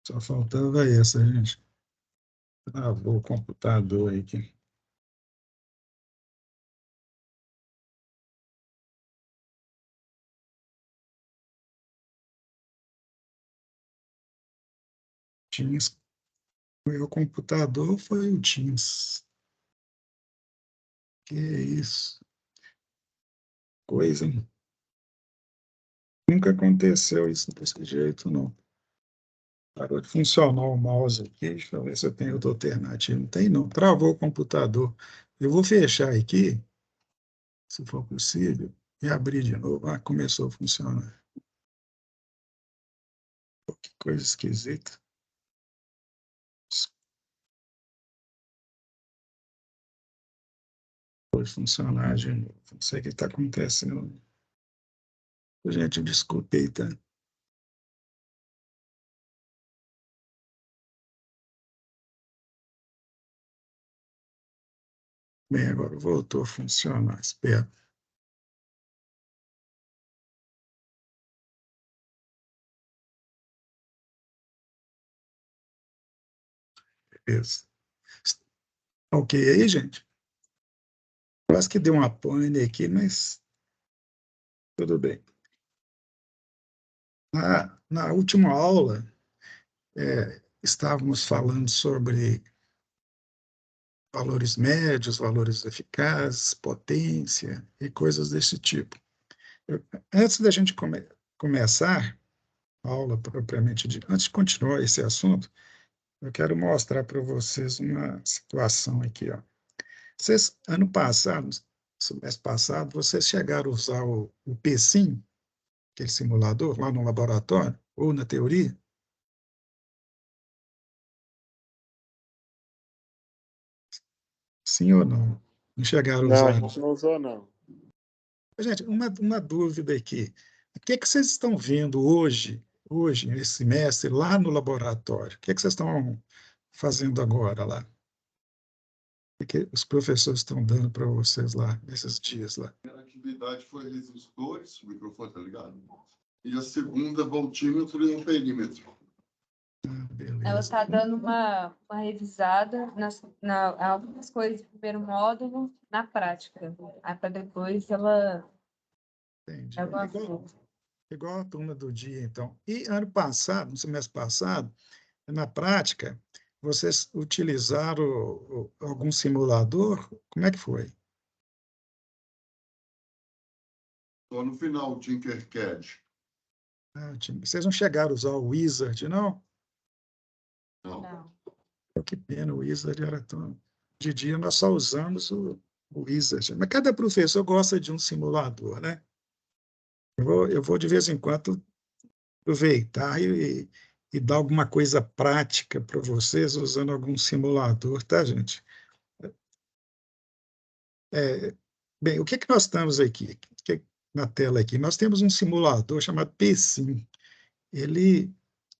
Só faltava essa, gente. Travou o computador aqui. Teams. Foi o computador ou foi o Teams? Que isso? Coisa. Nunca aconteceu isso desse jeito, não. Parou de funcionar o mouse aqui. Deixa eu ver se eu tenho outra alternativa. Não tem, não. Travou o computador. Eu vou fechar aqui, se for possível, e abrir de novo. Ah, começou a funcionar. Pô, que coisa esquisita. Pode funcionar de novo. Não sei o que está acontecendo. Gente, desculpe aí, tá? Bem, agora voltou a funcionar. Espera. Beleza. Ok aí, gente? Quase que deu uma pane aqui, mas tudo bem. Na última aula, estávamos falando sobre valores médios, valores eficazes, potência e coisas desse tipo. Antes da gente começar a aula propriamente dita, antes de continuar esse assunto, eu quero mostrar para vocês uma situação aqui, ó. Vocês, ano passado, semestre passado, vocês chegaram a usar o PSIM, aquele simulador, lá no laboratório, ou na teoria? Sim ou não? Não chegaram a Não, a usar? gente não usou, não. Gente, uma dúvida aqui. O que é que vocês estão vendo hoje, nesse semestre, lá no laboratório? O que é que vocês estão fazendo agora lá? O que os professores estão dando para vocês lá, nesses dias lá? A primeira atividade foi resistores, o microfone tá ligado? E a segunda, voltímetro e amperímetro. Ela Beleza. está dando uma revisada algumas coisas do primeiro módulo na prática. Aí para depois ela Entendi. avançou. Igual a turma do dia, então. E ano passado, no semestre passado, na prática, vocês utilizaram algum simulador? Como é que foi? Só no final, o Tinkercad. Vocês não chegaram a usar o Wizard, não? Não. Não. Que pena, o Wizard era tão... De dia nós só usamos o Wizard, mas cada professor gosta de um simulador, né? Eu vou de vez em quando aproveitar e dar alguma coisa prática para vocês usando algum simulador, tá, gente? Bem, o que que nós estamos aqui? Na tela aqui, nós temos um simulador chamado PSIM. Ele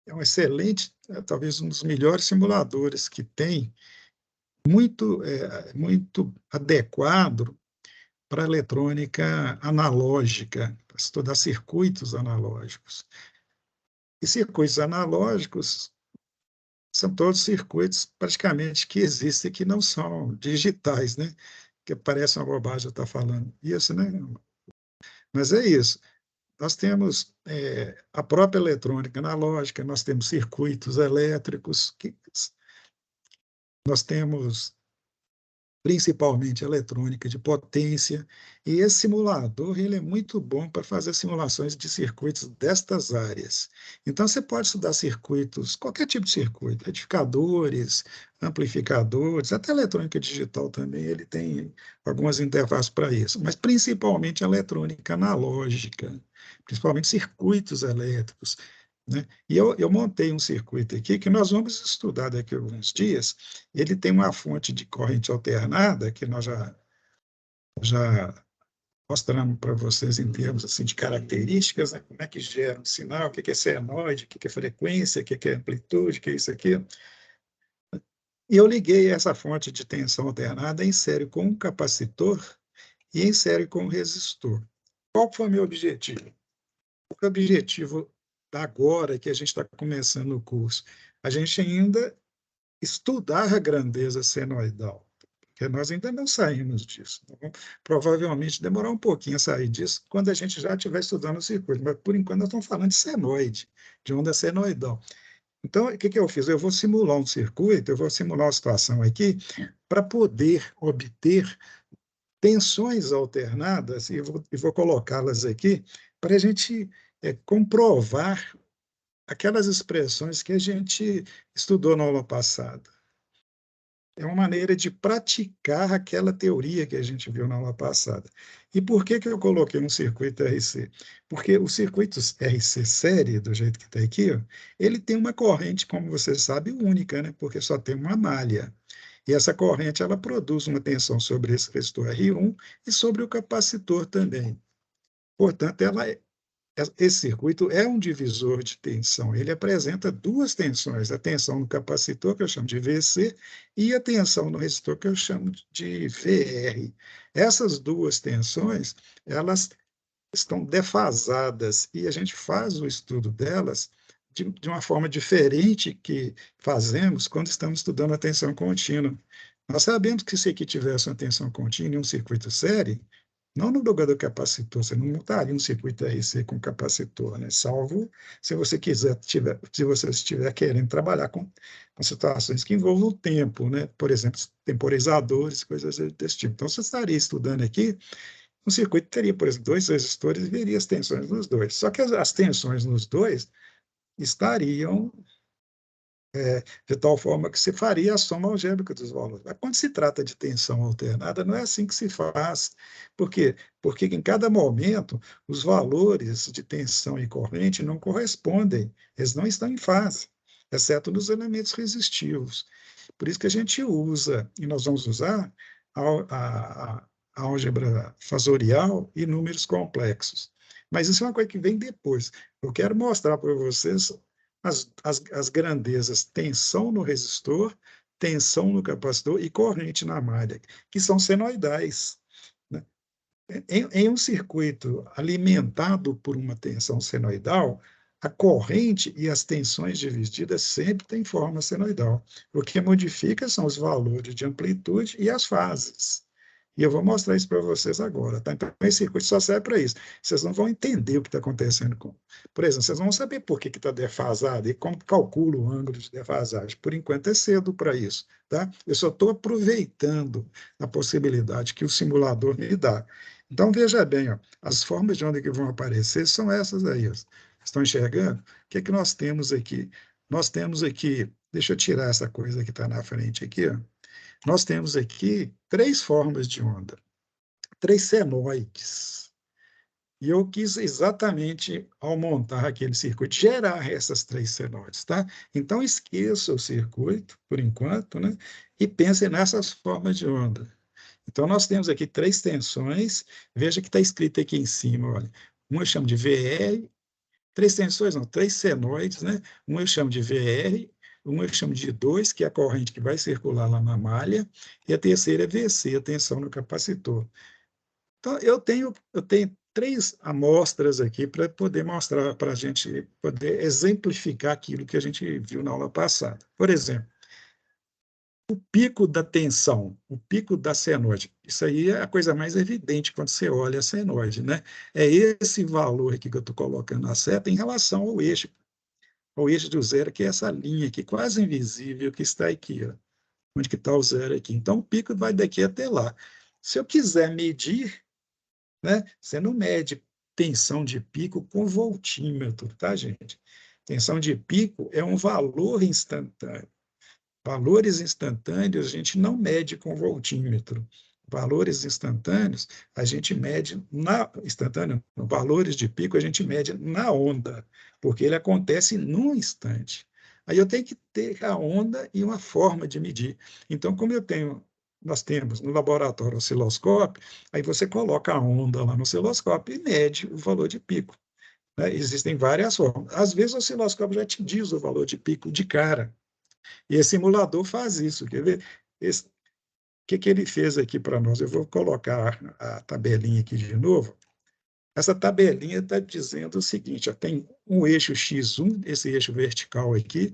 é um excelente, talvez um dos melhores simuladores que tem, muito adequado para eletrônica analógica, para estudar circuitos analógicos. E circuitos analógicos são todos circuitos praticamente que existem que não são digitais, né? Que parece uma bobagem eu estar falando isso, né? Mas é isso. Nós temos a própria eletrônica analógica, nós temos circuitos elétricos, nós temos principalmente eletrônica de potência, e esse simulador ele é muito bom para fazer simulações de circuitos destas áreas. Então, você pode estudar circuitos, qualquer tipo de circuito, retificadores, amplificadores, até eletrônica digital também, ele tem algumas interfaces para isso, mas principalmente a eletrônica analógica, principalmente circuitos elétricos, né? E eu montei um circuito aqui que nós vamos estudar daqui a alguns dias. Ele tem uma fonte de corrente alternada, que nós já mostramos para vocês em termos assim, de características, né? Como é que gera um sinal, o que é senoide, o que é frequência, o que é amplitude, o que é isso aqui. E eu liguei essa fonte de tensão alternada em série com um capacitor e em série com um resistor. Qual foi o meu objetivo? O objetivo da agora que a gente está começando o curso? a gente ainda estudar a grandeza senoidal, porque nós ainda não saímos disso. Nós vamos provavelmente demorar um pouquinho a sair disso quando a gente já estiver estudando o circuito, mas por enquanto nós estamos falando de senoide, de onda senoidal. Então, o que eu fiz? Eu vou simular um circuito, eu vou simular uma situação aqui para poder obter tensões alternadas, e vou colocá-las aqui para a gente comprovar aquelas expressões que a gente estudou na aula passada. É uma maneira de praticar aquela teoria que a gente viu na aula passada. E por que eu coloquei um circuito RC? Porque o circuito RC série, do jeito que está aqui, ó, ele tem uma corrente, como você sabe, única, né? Porque só tem uma malha. E essa corrente ela produz uma tensão sobre esse resistor R1 e sobre o capacitor também. Portanto, esse circuito é um divisor de tensão. Ele apresenta duas tensões, a tensão no capacitor, que eu chamo de VC, e a tensão no resistor, que eu chamo de VR. Essas duas tensões, elas estão defasadas, e a gente faz o estudo delas de uma forma diferente que fazemos quando estamos estudando a tensão contínua. Nós sabemos que se aqui tivesse uma tensão contínua e um circuito série, não no lugar do capacitor, você não montaria um circuito RC com capacitor, né? Salvo se você se você estiver querendo trabalhar com situações que envolvam o tempo, né? Por exemplo, temporizadores, coisas desse tipo. Então, você estaria estudando aqui, um circuito teria, por exemplo, dois resistores e veria as tensões nos dois. Só que as tensões nos dois estariam de tal forma que se faria a soma algébrica dos valores. Mas quando se trata de tensão alternada, não é assim que se faz. Por quê? Porque em cada momento os valores de tensão e corrente não correspondem, eles não estão em fase, exceto nos elementos resistivos. Por isso que a gente usa, e nós vamos usar, a álgebra fasorial e números complexos. Mas isso é uma coisa que vem depois. Eu quero mostrar para vocês as grandezas tensão no resistor, tensão no capacitor e corrente na malha, que são senoidais. Né? Em um circuito alimentado por uma tensão senoidal, a corrente e as tensões divididas sempre têm forma senoidal. O que modifica são os valores de amplitude e as fases. E eu vou mostrar isso para vocês agora. Tá? Então, esse circuito só serve para isso. Vocês não vão entender o que está acontecendo com. Por exemplo, vocês não vão saber por que está defasado e como calcula o ângulo de defasagem. Por enquanto é cedo para isso. Tá? Eu só estou aproveitando a possibilidade que o simulador me dá. Então, veja bem, ó, as formas de onda que vão aparecer são essas aí. Ó. Estão enxergando? O que é que nós temos aqui? Nós temos aqui, deixa eu tirar essa coisa que está na frente aqui, ó. Nós temos aqui três formas de onda, três senoides. E eu quis exatamente, ao montar aquele circuito, gerar essas três senoides, tá? Então, esqueça o circuito, por enquanto, né? E pense nessas formas de onda. Então, nós temos aqui três tensões, veja que está escrito aqui em cima, olha. Uma eu chamo de VR, três tensões, não, três senoides, né? Um eu chamo de VR, um eu chamo de 2, que é a corrente que vai circular lá na malha, e a terceira é VC, a tensão no capacitor. Então, eu tenho três amostras aqui para poder mostrar, para a gente poder exemplificar aquilo que a gente viu na aula passada. Por exemplo, o pico da tensão, o pico da senoide. Isso aí é a coisa mais evidente quando você olha a senoide, né? É esse valor aqui que eu estou colocando na seta em relação ao eixo do zero, que é essa linha aqui, quase invisível, que está aqui, ó, onde que está o zero aqui. Então, o pico vai daqui até lá. Se eu quiser medir, né, você não mede tensão de pico com voltímetro, tá, gente? Tensão de pico é um valor instantâneo. Valores instantâneos a gente não mede com voltímetro. Valores instantâneos a gente mede valores de pico a gente mede na onda, porque ele acontece num instante. Aí eu tenho que ter a onda e uma forma de medir. Então, nós temos no laboratório osciloscópio, aí você coloca a onda lá no osciloscópio e mede o valor de pico. Né? Existem várias formas. Às vezes o osciloscópio já te diz o valor de pico de cara. E esse simulador faz isso. Quer ver? O que ele fez aqui para nós? Eu vou colocar a tabelinha aqui de novo. Essa tabelinha está dizendo o seguinte: ó, tem um eixo X1, esse eixo vertical aqui,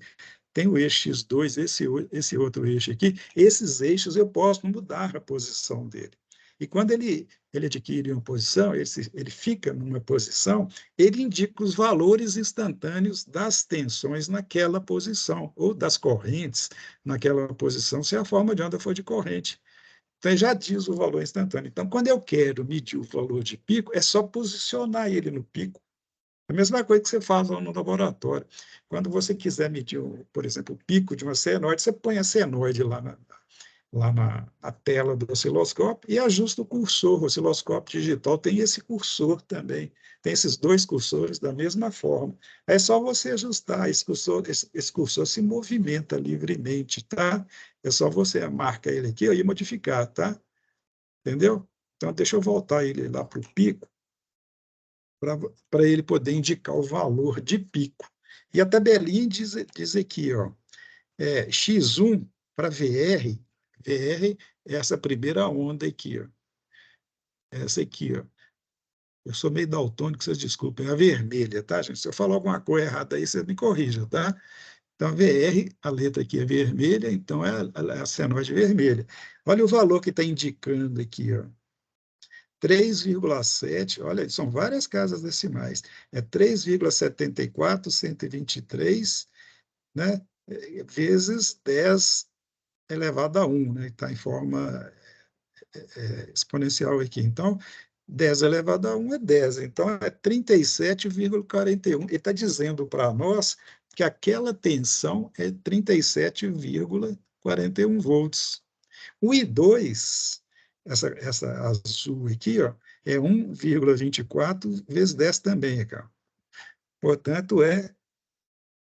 tem o eixo X2, esse outro eixo aqui, esses eixos eu posso mudar a posição dele. E quando ele adquire uma posição, ele fica numa posição, ele indica os valores instantâneos das tensões naquela posição, ou das correntes naquela posição, se a forma de onda for de corrente. Então, já diz o valor instantâneo. Então, quando eu quero medir o valor de pico, é só posicionar ele no pico. A mesma coisa que você faz lá no laboratório. Quando você quiser medir, por exemplo, o pico de uma senoide, você põe a senoide lá na tela do osciloscópio e ajusta o cursor. O osciloscópio digital tem esse cursor também, tem esses dois cursores da mesma forma. É só você ajustar, esse cursor se movimenta livremente, tá? É só você marcar ele aqui e modificar, tá? Entendeu? Então, deixa eu voltar ele lá para o pico, para ele poder indicar o valor de pico. E a tabelinha diz aqui, ó, X1 para VR é essa primeira onda aqui, ó. Essa aqui, ó. Eu sou meio daltônico, vocês desculpem, é a vermelha, tá, gente? Se eu falar alguma coisa errada aí, vocês me corrijam, tá? Então, VR, a letra aqui é vermelha, então é a senoide vermelha. Olha o valor que está indicando aqui, ó. 3,7, olha, são várias casas decimais. É 3,74123, né? Vezes 10 elevado a 1, né? Está em forma exponencial aqui. Então, 10 elevado a 1 é 10. Então, é 37,41. Ele está dizendo para nós que aquela tensão é 37,41 volts. O I2, essa azul aqui, ó, é 1,24 vezes 10 também, cara. Portanto, é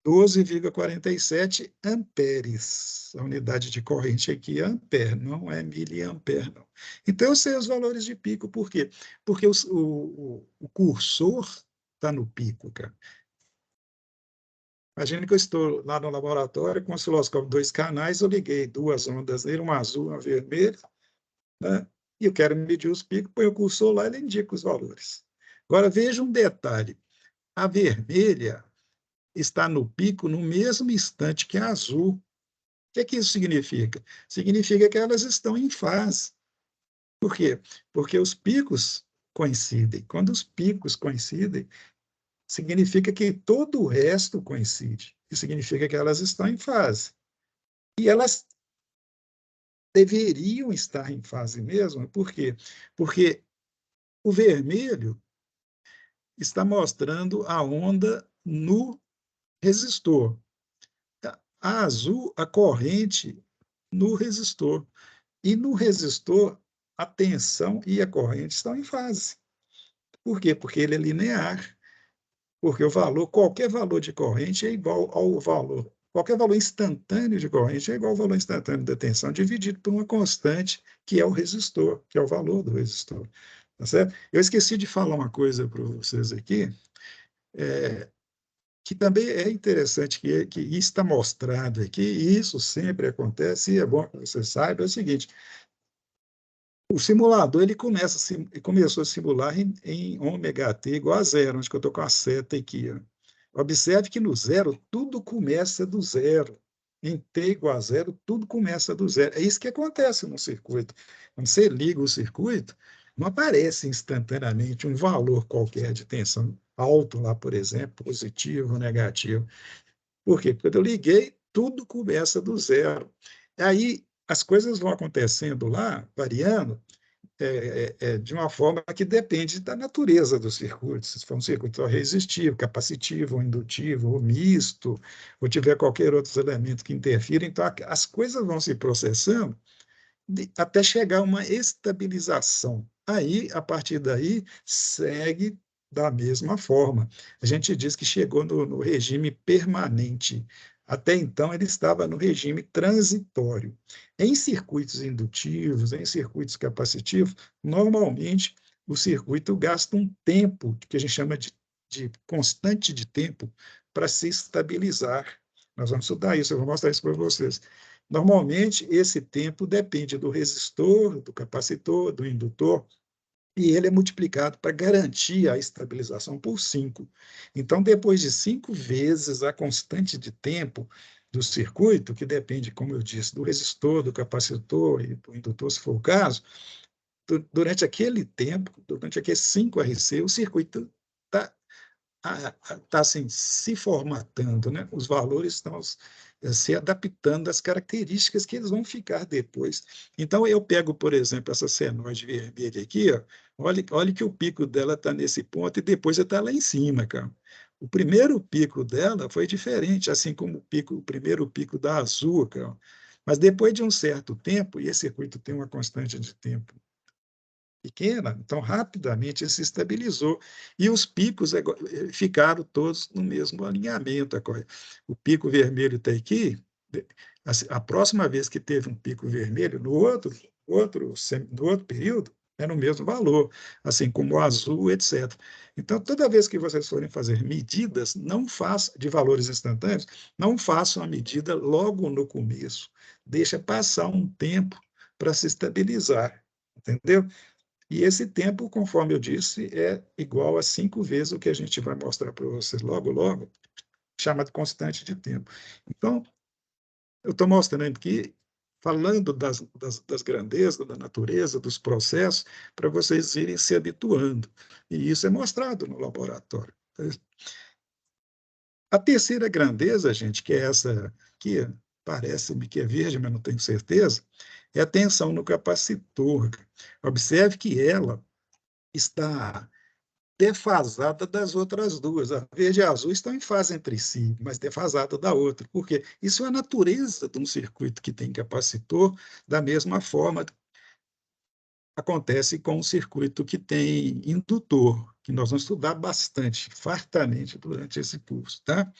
12,47 amperes. A unidade de corrente aqui é ampere, não é miliampere, não. Então, eu sei os valores de pico, por quê? Porque o cursor está no pico, cara. Imagina que eu estou lá no laboratório com o osciloscópio 2 canais, eu liguei duas ondas nele, uma azul e uma vermelha, né? E eu quero medir os picos, põe o cursor lá e ele indica os valores. Agora, veja um detalhe. A vermelha está no pico no mesmo instante que a azul. O que isso significa? Significa que elas estão em fase. Por quê? Porque os picos coincidem. Quando os picos coincidem, significa que todo o resto coincide. Isso significa que elas estão em fase. E elas deveriam estar em fase mesmo, por quê? Porque o vermelho está mostrando a onda no resistor. A azul, a corrente no resistor. E no resistor, a tensão e a corrente estão em fase. Por quê? Porque ele é linear. Porque qualquer valor de corrente é igual ao valor. Qualquer valor instantâneo de corrente é igual ao valor instantâneo da tensão, dividido por uma constante, que é o resistor, que é o valor do resistor. Tá certo? Eu esqueci de falar uma coisa para vocês aqui, que também é interessante, que isso está mostrado aqui, e isso sempre acontece, e é bom que você saiba, é o seguinte: o simulador ele começou a simular em ômega t igual a zero, onde eu estou com a seta aqui. Ó. Observe que no zero tudo começa do zero. Em t igual a zero, tudo começa do zero. É isso que acontece no circuito. Quando você liga o circuito, não aparece instantaneamente um valor qualquer de tensão alto lá, por exemplo, positivo ou negativo. Por quê? Porque quando eu liguei, tudo começa do zero. Aí as coisas vão acontecendo lá, variando, de uma forma que depende da natureza do circuito. Se for um circuito só resistivo, capacitivo, ou indutivo, ou misto, ou tiver qualquer outro elemento que interfira, então as coisas vão se processando até chegar a uma estabilização. Aí, a partir daí, segue da mesma forma. A gente diz que chegou no regime permanente. Até então, ele estava no regime transitório. Em circuitos indutivos, em circuitos capacitivos, normalmente o circuito gasta um tempo, que a gente chama de constante de tempo, para se estabilizar. Nós vamos estudar isso, eu vou mostrar isso para vocês. Normalmente, esse tempo depende do resistor, do capacitor, do indutor, e ele é multiplicado para garantir a estabilização por 5. Então, depois de 5 vezes a constante de tempo, do circuito, que depende, como eu disse, do resistor, do capacitor e do indutor, se for o caso, durante aquele tempo, durante aqueles 5 RC, o circuito está assim, se formatando, né? Os valores estão se adaptando às características que eles vão ficar depois. Então, eu pego, por exemplo, essa senoide vermelha aqui, ó, olha que o pico dela está nesse ponto e depois está lá em cima, cara. O primeiro pico dela foi diferente, assim como o primeiro pico da azul, cara. Mas depois de um certo tempo, e esse circuito tem uma constante de tempo pequena, então rapidamente ele se estabilizou e os picos ficaram todos no mesmo alinhamento. O pico vermelho está aqui, a próxima vez que teve um pico vermelho, no outro período, é no mesmo valor, assim como o azul, etc. Então, toda vez que vocês forem fazer medidas, não façam de valores instantâneos, não façam a medida logo no começo. Deixa passar um tempo para se estabilizar, entendeu? E esse tempo, conforme eu disse, é igual a 5 vezes o que a gente vai mostrar para vocês logo, logo, chamado constante de tempo. Então, eu estou mostrando aqui, falando das grandezas da natureza, dos processos, para vocês irem se habituando. E isso é mostrado no laboratório. A terceira grandeza, gente, que é essa que parece-me que é verde, mas não tenho certeza, é a tensão no capacitor. Observe que ela está defasada das outras duas. A verde e a azul estão em fase entre si, mas defasada da outra. Por quê? Isso é a natureza de um circuito que tem capacitor, da mesma forma acontece com um circuito que tem indutor, que nós vamos estudar bastante, fartamente, durante esse curso, tá?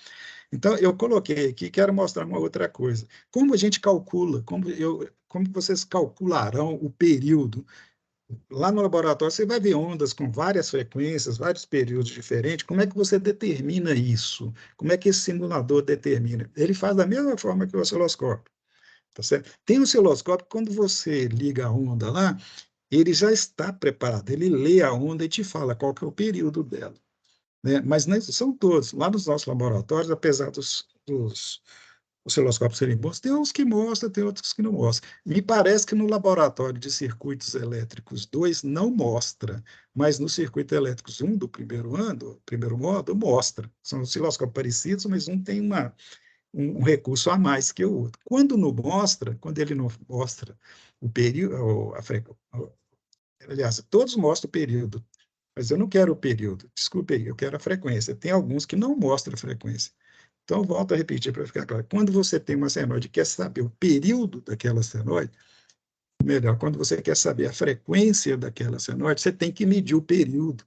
Então, eu coloquei aqui, quero mostrar uma outra coisa. Como a gente calcula, como vocês calcularão o período. Lá no laboratório, você vai ver ondas com várias frequências, vários períodos diferentes. Como é que você determina isso? Como é que esse simulador determina? Ele faz da mesma forma que o osciloscópio. Tá certo? Tem um osciloscópio, quando você liga a onda lá, ele já está preparado, ele lê a onda e te fala qual que é o período dela. Né? Mas são todos. Lá nos nossos laboratórios, apesar dos osciloscópios serem bons, tem uns que mostram, tem outros que não mostram. Me parece que no laboratório de circuitos elétricos 2 não mostra, mas no circuito elétricos 1 do primeiro ano, primeiro módulo, mostra. São osciloscópios parecidos, mas um tem um recurso a mais que o outro. Quando não mostra, quando ele não mostra o período, aliás, todos mostram o período, mas eu não quero o período, desculpe aí, eu quero a frequência. Tem alguns que não mostram a frequência. Então, volto a repetir para ficar claro. Quando você tem uma senoide e quer saber o período daquela senoide, melhor, quando você quer saber a frequência daquela senoide, você tem que medir o período.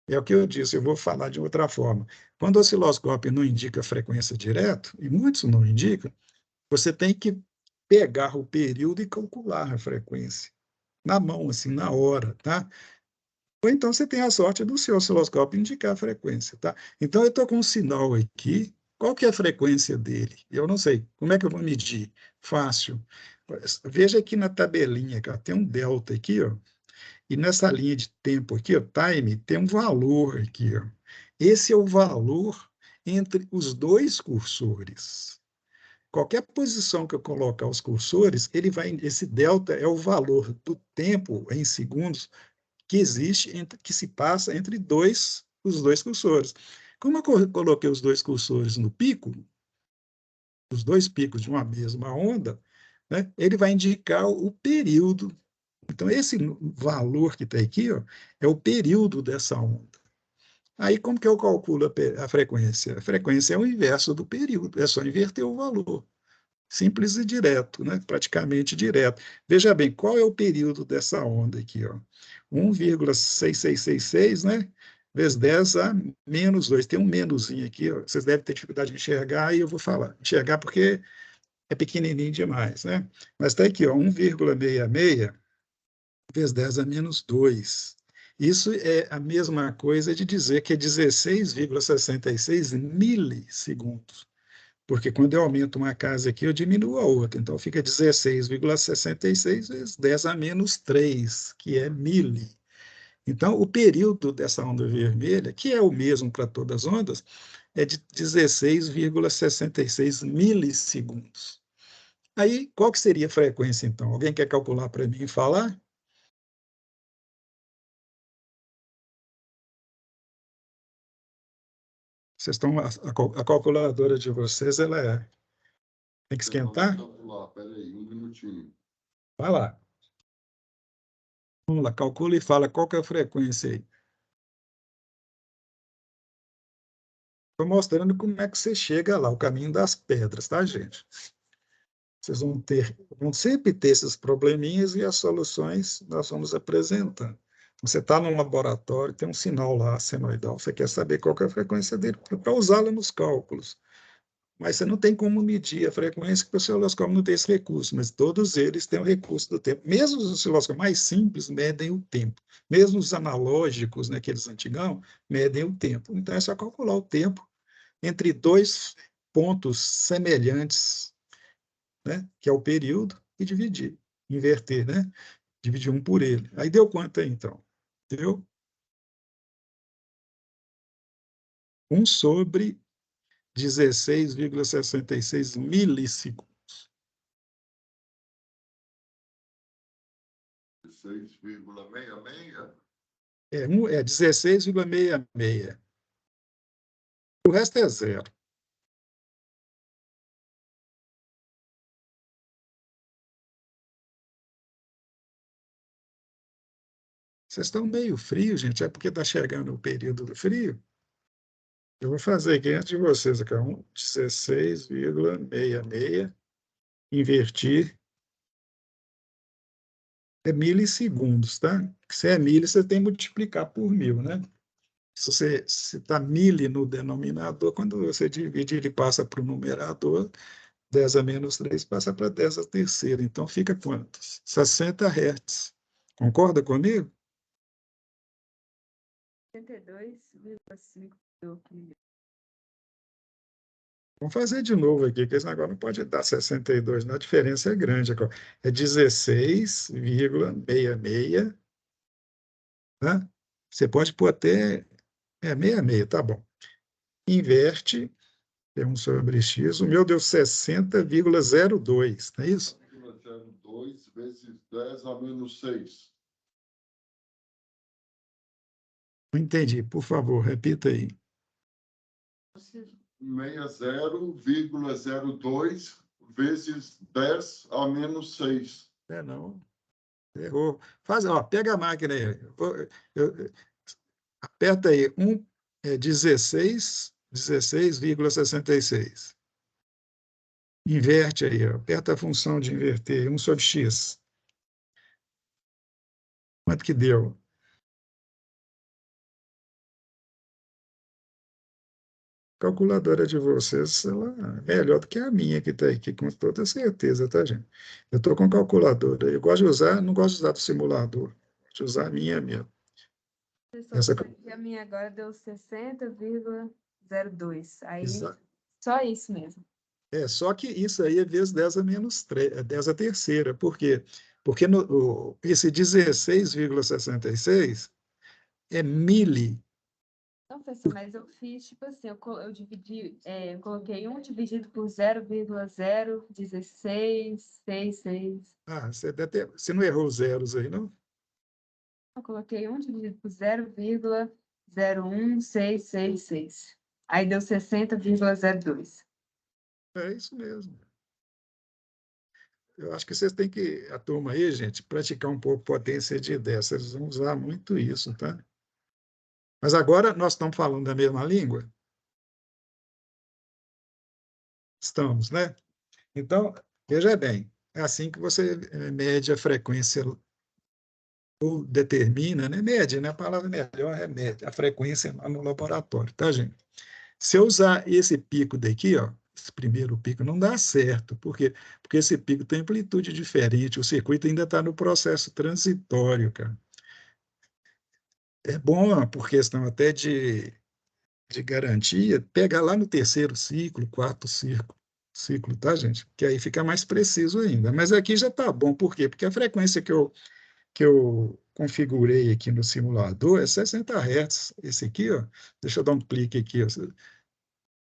É o que eu disse, eu vou falar de outra forma. Quando o osciloscópio não indica a frequência direto, e muitos não indicam, você tem que pegar o período e calcular a frequência. Na mão, assim, na hora, tá? Ou então você tem a sorte do seu osciloscópio indicar a frequência, tá? Então, eu estou com um sinal aqui, qual que é a frequência dele? Eu não sei. Como é que eu vou medir? Fácil. Veja aqui na tabelinha, cara, tem um delta aqui, ó, e nessa linha de tempo aqui, ó, time, tem um valor aqui, ó. Esse é o valor entre os dois cursores. Qualquer posição que eu colocar os cursores, esse delta é o valor do tempo em segundos que existe, que se passa entre os dois cursores. Como eu coloquei os dois cursores no pico, os dois picos de uma mesma onda, né, ele vai indicar o período. Então, esse valor que está aqui, ó, é o período dessa onda. Aí, como que eu calculo a frequência? A frequência é o inverso do período, é só inverter o valor. Simples e direto, né? Praticamente direto. Veja bem, qual é o período dessa onda aqui? Ó? 1,6666, né? Vezes 10 a menos 2. Tem um menusinho aqui, ó. Vocês devem ter dificuldade de enxergar, e eu vou falar. Enxergar porque é pequenininho demais, né? Mas está aqui, ó, 1,66 vezes 10 a menos 2. Isso é a mesma coisa de dizer que é 16,66 milissegundos. Porque quando eu aumento uma casa aqui, eu diminuo a outra. Então, fica 16,66 vezes 10 a menos 3, que é mili. Então, o período dessa onda vermelha, que é o mesmo para todas as ondas, é de 16,66 milissegundos. Aí, qual que seria a frequência, então? Alguém quer calcular para mim e falar? Vocês estão, a calculadora de vocês, ela tem que esquentar? Espera aí, um minutinho. Vai lá. Vamos lá, calcula e fala qual que é a frequência aí. Estou mostrando como é que você chega lá, o caminho das pedras, tá, gente? Vocês vão sempre ter esses probleminhas e as soluções nós vamos apresentando. Você está no laboratório, tem um sinal lá, senoidal, você quer saber qual que é a frequência dele para usá-la nos cálculos. Mas você não tem como medir a frequência, porque o osciloscópio não tem esse recurso, mas todos eles têm o recurso do tempo. Mesmo os osciloscópios mais simples medem o tempo. Mesmo os analógicos, né, aqueles antigão, medem o tempo. Então, é só calcular o tempo entre dois pontos semelhantes, né, que é o período, e dividir, inverter, né? Dividir um por ele. Aí deu quanto aí, então? Deu 1 sobre 16,66 milissegundos. 6,66? É 16,66. O resto é zero. Vocês estão meio frios, gente. É porque está chegando o período do frio? Eu vou fazer aqui antes de vocês, aqui, 16,66, invertir, é milissegundos, tá? Se é milho, você tem que multiplicar por 1000, né? Se está mili no denominador, quando você divide, ele passa para o numerador, 10 a menos 3 passa para 10 a terceira. Então, fica quantos? 60 Hz. Concorda comigo? 72,5 milhões. Vamos fazer de novo aqui, que esse negócio não pode dar 62, não. A diferença é grande. É 16,66, né? Você pode pôr até 66, tá bom. Inverte, é 1 sobre x. O meu deu 60,02, não é isso? 2 vezes 10 a menos 6. Não entendi, por favor, repita aí. 60,02 vezes 10 a menos 6. Não, errou. Faz, ó, pega a máquina aí. Aperta aí, 16,66. Inverte aí, ó. Aperta a função de inverter, 1 sobre x. Quanto que deu? A calculadora de vocês, ela é melhor do que a minha que está aqui, com toda certeza, tá, gente? Eu estou com calculadora. Eu gosto de usar, não gosto de usar do simulador. Gosto de usar a minha mesmo. Essa, A minha agora deu 60,02. Aí, exa- só isso mesmo. só que isso aí é vezes 10 a menos 3, 10 a terceira. Por quê? Porque esse 16,66 é mili. Não, professor, mas eu fiz, tipo assim, eu dividi, eu coloquei 1 dividido por 0,01666. Você não errou os zeros aí, não? Eu coloquei 1 dividido por 0,01666. Aí deu 60,02. É isso mesmo. Eu acho que vocês têm que, a turma aí, gente, praticar um pouco potência de ideia. Vocês vão usar muito isso, tá? Mas agora nós estamos falando da mesma língua? Estamos, né? Então, veja bem, é assim que você mede a frequência, ou determina, né? Mede, né? A palavra melhor é mede, a frequência lá no laboratório, tá, gente? Se eu usar esse pico daqui, ó, esse primeiro pico, não dá certo. Por quê? Porque esse pico tem amplitude diferente, o circuito ainda está no processo transitório, cara. É bom, por questão até de garantia, pegar lá no terceiro ciclo, quarto ciclo, tá, gente? Que aí fica mais preciso ainda. Mas aqui já está bom, por quê? Porque a frequência que eu configurei aqui no simulador é 60 Hz. Esse aqui, ó, deixa eu dar um clique aqui, ó,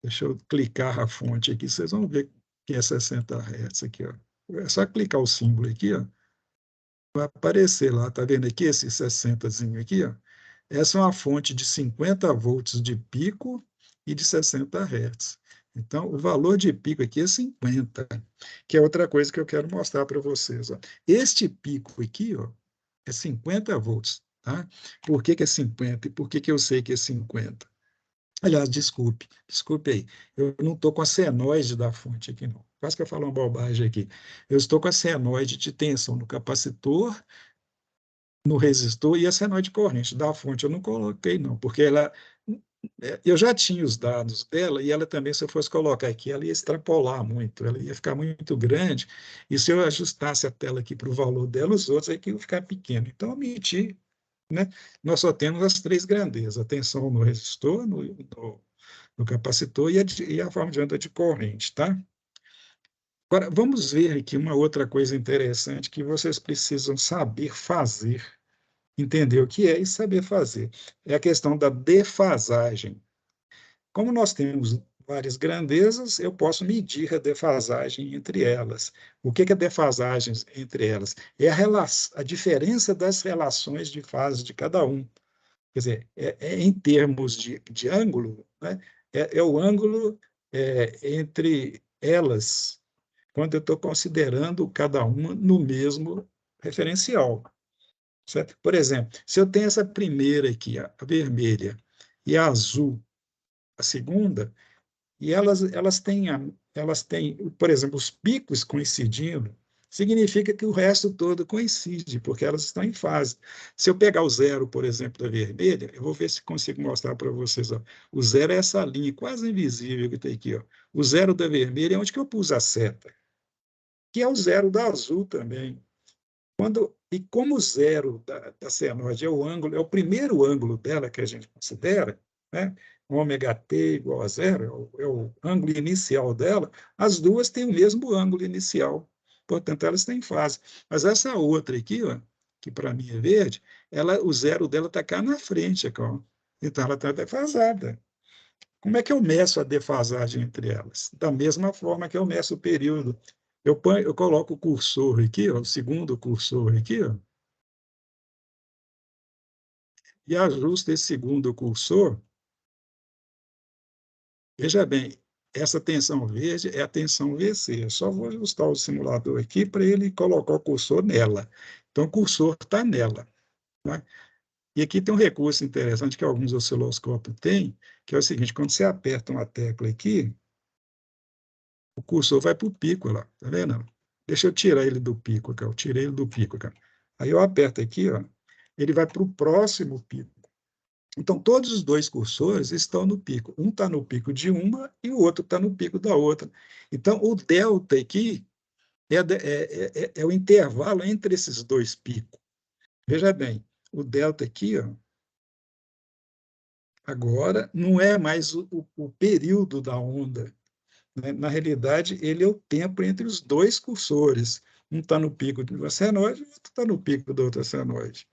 Deixa eu clicar a fonte aqui, vocês vão ver que é 60 Hz aqui, ó. É só clicar o símbolo aqui, ó. Vai aparecer lá, tá vendo aqui esse 60zinho aqui, ó? Essa é uma fonte de 50 volts de pico e de 60 Hz. Então, o valor de pico aqui é 50, que é outra coisa que eu quero mostrar para vocês, ó. Este pico aqui, ó, é 50 volts, tá? Por que que é 50 e por que que eu sei que é 50? Aliás, desculpe aí. Eu não estou com a senoide da fonte aqui, não. Quase que eu falo uma bobagem aqui. Eu estou com a senoide de tensão no capacitor, no resistor e a senoide de corrente da fonte. Eu não coloquei, não, porque ela. Eu já tinha os dados dela e ela também, se eu fosse colocar aqui, ela ia extrapolar muito, ela ia ficar muito grande. E se eu ajustasse a tela aqui para o valor dela, os outros aqui iam ficar pequenos. Então, eu menti, né? Nós só temos as três grandezas: a tensão no resistor, no capacitor e a forma de onda de corrente, tá? Agora, vamos ver aqui uma outra coisa interessante que vocês precisam saber fazer, entender o que é e saber fazer. É a questão da defasagem. Como nós temos várias grandezas, eu posso medir a defasagem entre elas. O que é defasagem entre elas? É a diferença das relações de fase de cada um. Quer dizer, em termos de ângulo, né? É o ângulo entre elas, quando eu estou considerando cada uma no mesmo referencial. Certo? Por exemplo, se eu tenho essa primeira aqui, a vermelha, e a azul, a segunda, e elas têm, por exemplo, os picos coincidindo, significa que o resto todo coincide, porque elas estão em fase. Se eu pegar o zero, por exemplo, da vermelha, eu vou ver se consigo mostrar para vocês. Ó. O zero é essa linha quase invisível que tem aqui. Ó. O zero da vermelha é onde que eu pus a seta, que é o zero da azul também. E como o zero da senoide é o ângulo, é o primeiro ângulo dela que a gente considera, né? Ômega t igual a zero, é o ângulo inicial dela, as duas têm o mesmo ângulo inicial, portanto, elas têm fase. Mas essa outra aqui, ó, que para mim é verde, o zero dela está cá na frente, aqui, ó. Então ela está defasada. Como é que eu meço a defasagem entre elas? Da mesma forma que eu meço o período. Eu coloco o cursor aqui, ó, o segundo cursor aqui, ó, e ajusto esse segundo cursor. Veja bem, essa tensão verde é a tensão VC. Eu só vou ajustar o simulador aqui para ele colocar o cursor nela. Então, o cursor está nela. Tá? E aqui tem um recurso interessante que alguns osciloscópios têm, que é o seguinte: quando você aperta uma tecla aqui, o cursor vai para o pico lá, tá vendo? Deixa eu tirar ele do pico, cara. Eu tirei ele do pico, cara. Aí eu aperto aqui, ó, ele vai para o próximo pico. Então, todos os dois cursores estão no pico. Um está no pico de uma e o outro está no pico da outra. Então, o delta aqui é o intervalo entre esses dois picos. Veja bem, o delta aqui, ó, agora, não é mais o período da onda. Né? Na realidade, ele é o tempo entre os dois cursores. Um está no pico de uma senoide e o outro está no pico da outra senoide.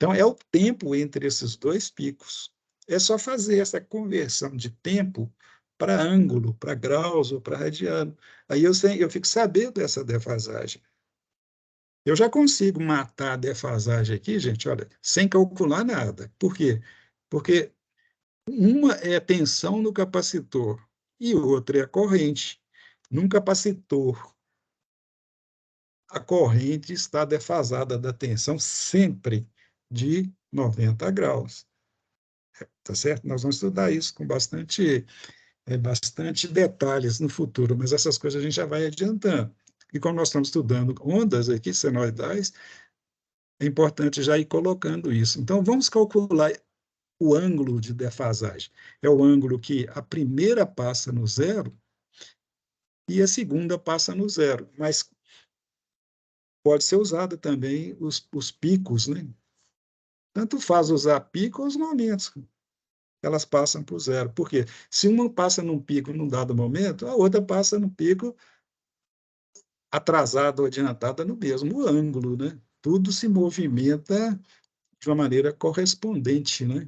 Então, é o tempo entre esses dois picos. É só fazer essa conversão de tempo para ângulo, para graus ou para radiano. Aí eu fico sabendo dessa defasagem. Eu já consigo matar a defasagem aqui, gente, olha, sem calcular nada. Por quê? Porque uma é a tensão no capacitor e outra é a corrente. Num capacitor, a corrente está defasada da tensão sempre de 90 graus. Tá certo? Nós vamos estudar isso com bastante detalhes no futuro, mas essas coisas a gente já vai adiantando. E como nós estamos estudando ondas aqui senoidais, é importante já ir colocando isso. Então, vamos calcular o ângulo de defasagem. É o ângulo que a primeira passa no zero e a segunda passa no zero, mas pode ser usada também os picos, né? Tanto faz usar pico ou os momentos. Elas passam para o zero. Por quê? Se uma passa num pico num dado momento, a outra passa no pico atrasada ou adiantada no mesmo ângulo, né? Tudo se movimenta de uma maneira correspondente, né?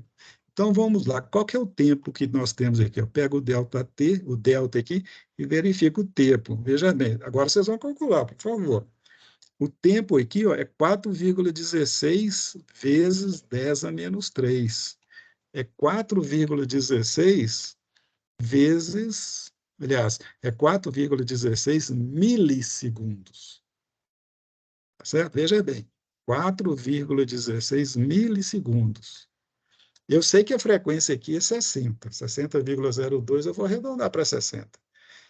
Então, vamos lá. Qual que é o tempo que nós temos aqui? Eu pego o ΔT, o delta aqui, e verifico o tempo. Veja bem, agora vocês vão calcular, por favor. O tempo aqui, ó, é 4,16 vezes 10 a menos 3. É 4,16 vezes, aliás, é 4,16 milissegundos. Tá certo? Veja bem, 4,16 milissegundos. Eu sei que a frequência aqui é 60, 60,02, eu vou arredondar para 60.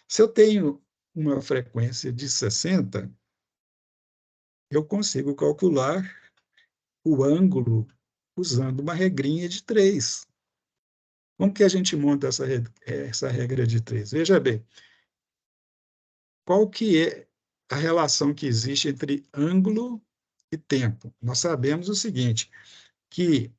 Se eu tenho uma frequência de 60, eu consigo calcular o ângulo usando uma regrinha de 3. Como que a gente monta essa regra de 3? Veja bem, qual que é a relação que existe entre ângulo e tempo? Nós sabemos o seguinte, que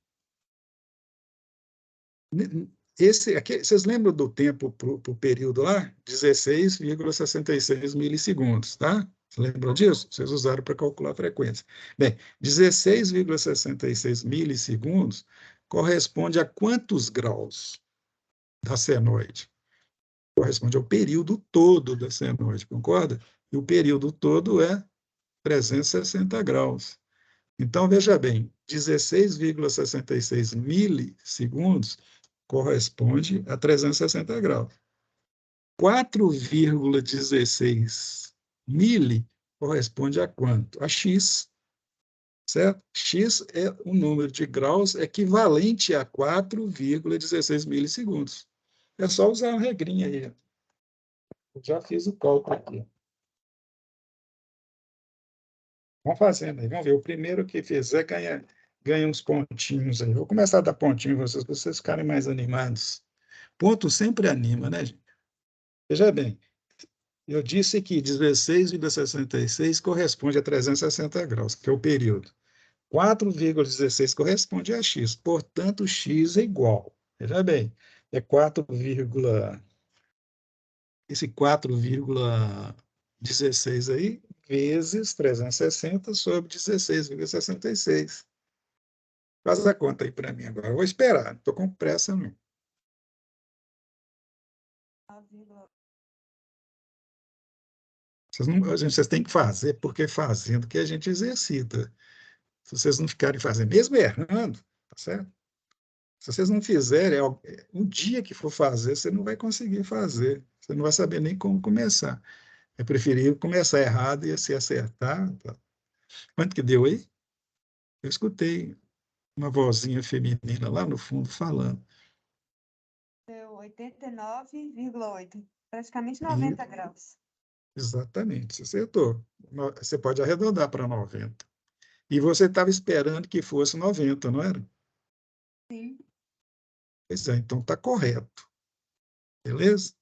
vocês lembram do tempo para o período lá? 16,66 milissegundos, tá? Você lembrou disso? Vocês usaram para calcular a frequência. Bem, 16,66 milissegundos corresponde a quantos graus da senoide? Corresponde ao período todo da senoide, concorda? E o período todo é 360 graus. Então, veja bem, 16,66 milissegundos corresponde a 360 graus. 4,16 mili corresponde a quanto? A x, certo? X é um número de graus equivalente a 4,16 milissegundos. É só usar uma regrinha aí. Eu já fiz o cálculo aqui. Vamos fazendo aí, vamos ver. O primeiro que fizer ganha uns pontinhos aí. Vou começar a dar pontinho para vocês ficarem mais animados. Ponto sempre anima, né, gente? Veja bem, eu disse que 16,66 corresponde a 360 graus, que é o período. 4,16 corresponde a x, portanto, x é igual. Veja bem, é 4, esse 4,16 aí, vezes 360 sobre 16,66. Faz a conta aí para mim agora. Eu vou esperar, não estou com pressa, não. Vocês têm que fazer, porque fazendo que a gente exercita. Se vocês não ficarem fazendo, mesmo errando, tá certo? Se vocês não fizerem, um dia que for fazer, você não vai conseguir fazer. Você não vai saber nem como começar. É preferível começar errado e se acertar. Tá? Quanto que deu aí? Eu escutei uma vozinha feminina lá no fundo falando. Deu 89,8, praticamente E, 90 graus. exatamente, você acertou. Você pode arredondar para 90. E você estava esperando que fosse 90, não era? Sim. Pois é, então está correto. Beleza?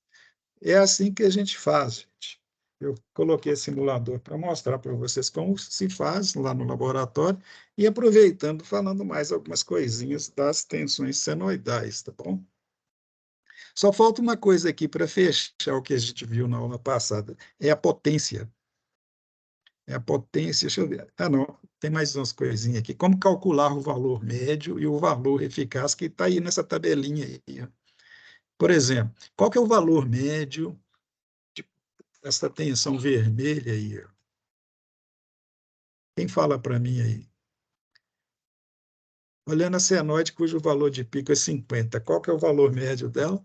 É assim que a gente faz, gente. Eu coloquei esse simulador para mostrar para vocês como se faz lá no laboratório e aproveitando, falando mais algumas coisinhas das tensões senoidais, tá bom? Só falta uma coisa aqui para fechar o que a gente viu na aula passada, é a potência. É a potência, deixa eu ver. Ah, não, tem mais umas coisinhas aqui. Como calcular o valor médio e o valor eficaz, que está aí nessa tabelinha aí. Ó. Por exemplo, qual que é o valor médio dessa tensão vermelha aí? Ó? Quem fala para mim aí? Olhando a senoide, cujo valor de pico é 50, qual que é o valor médio dela?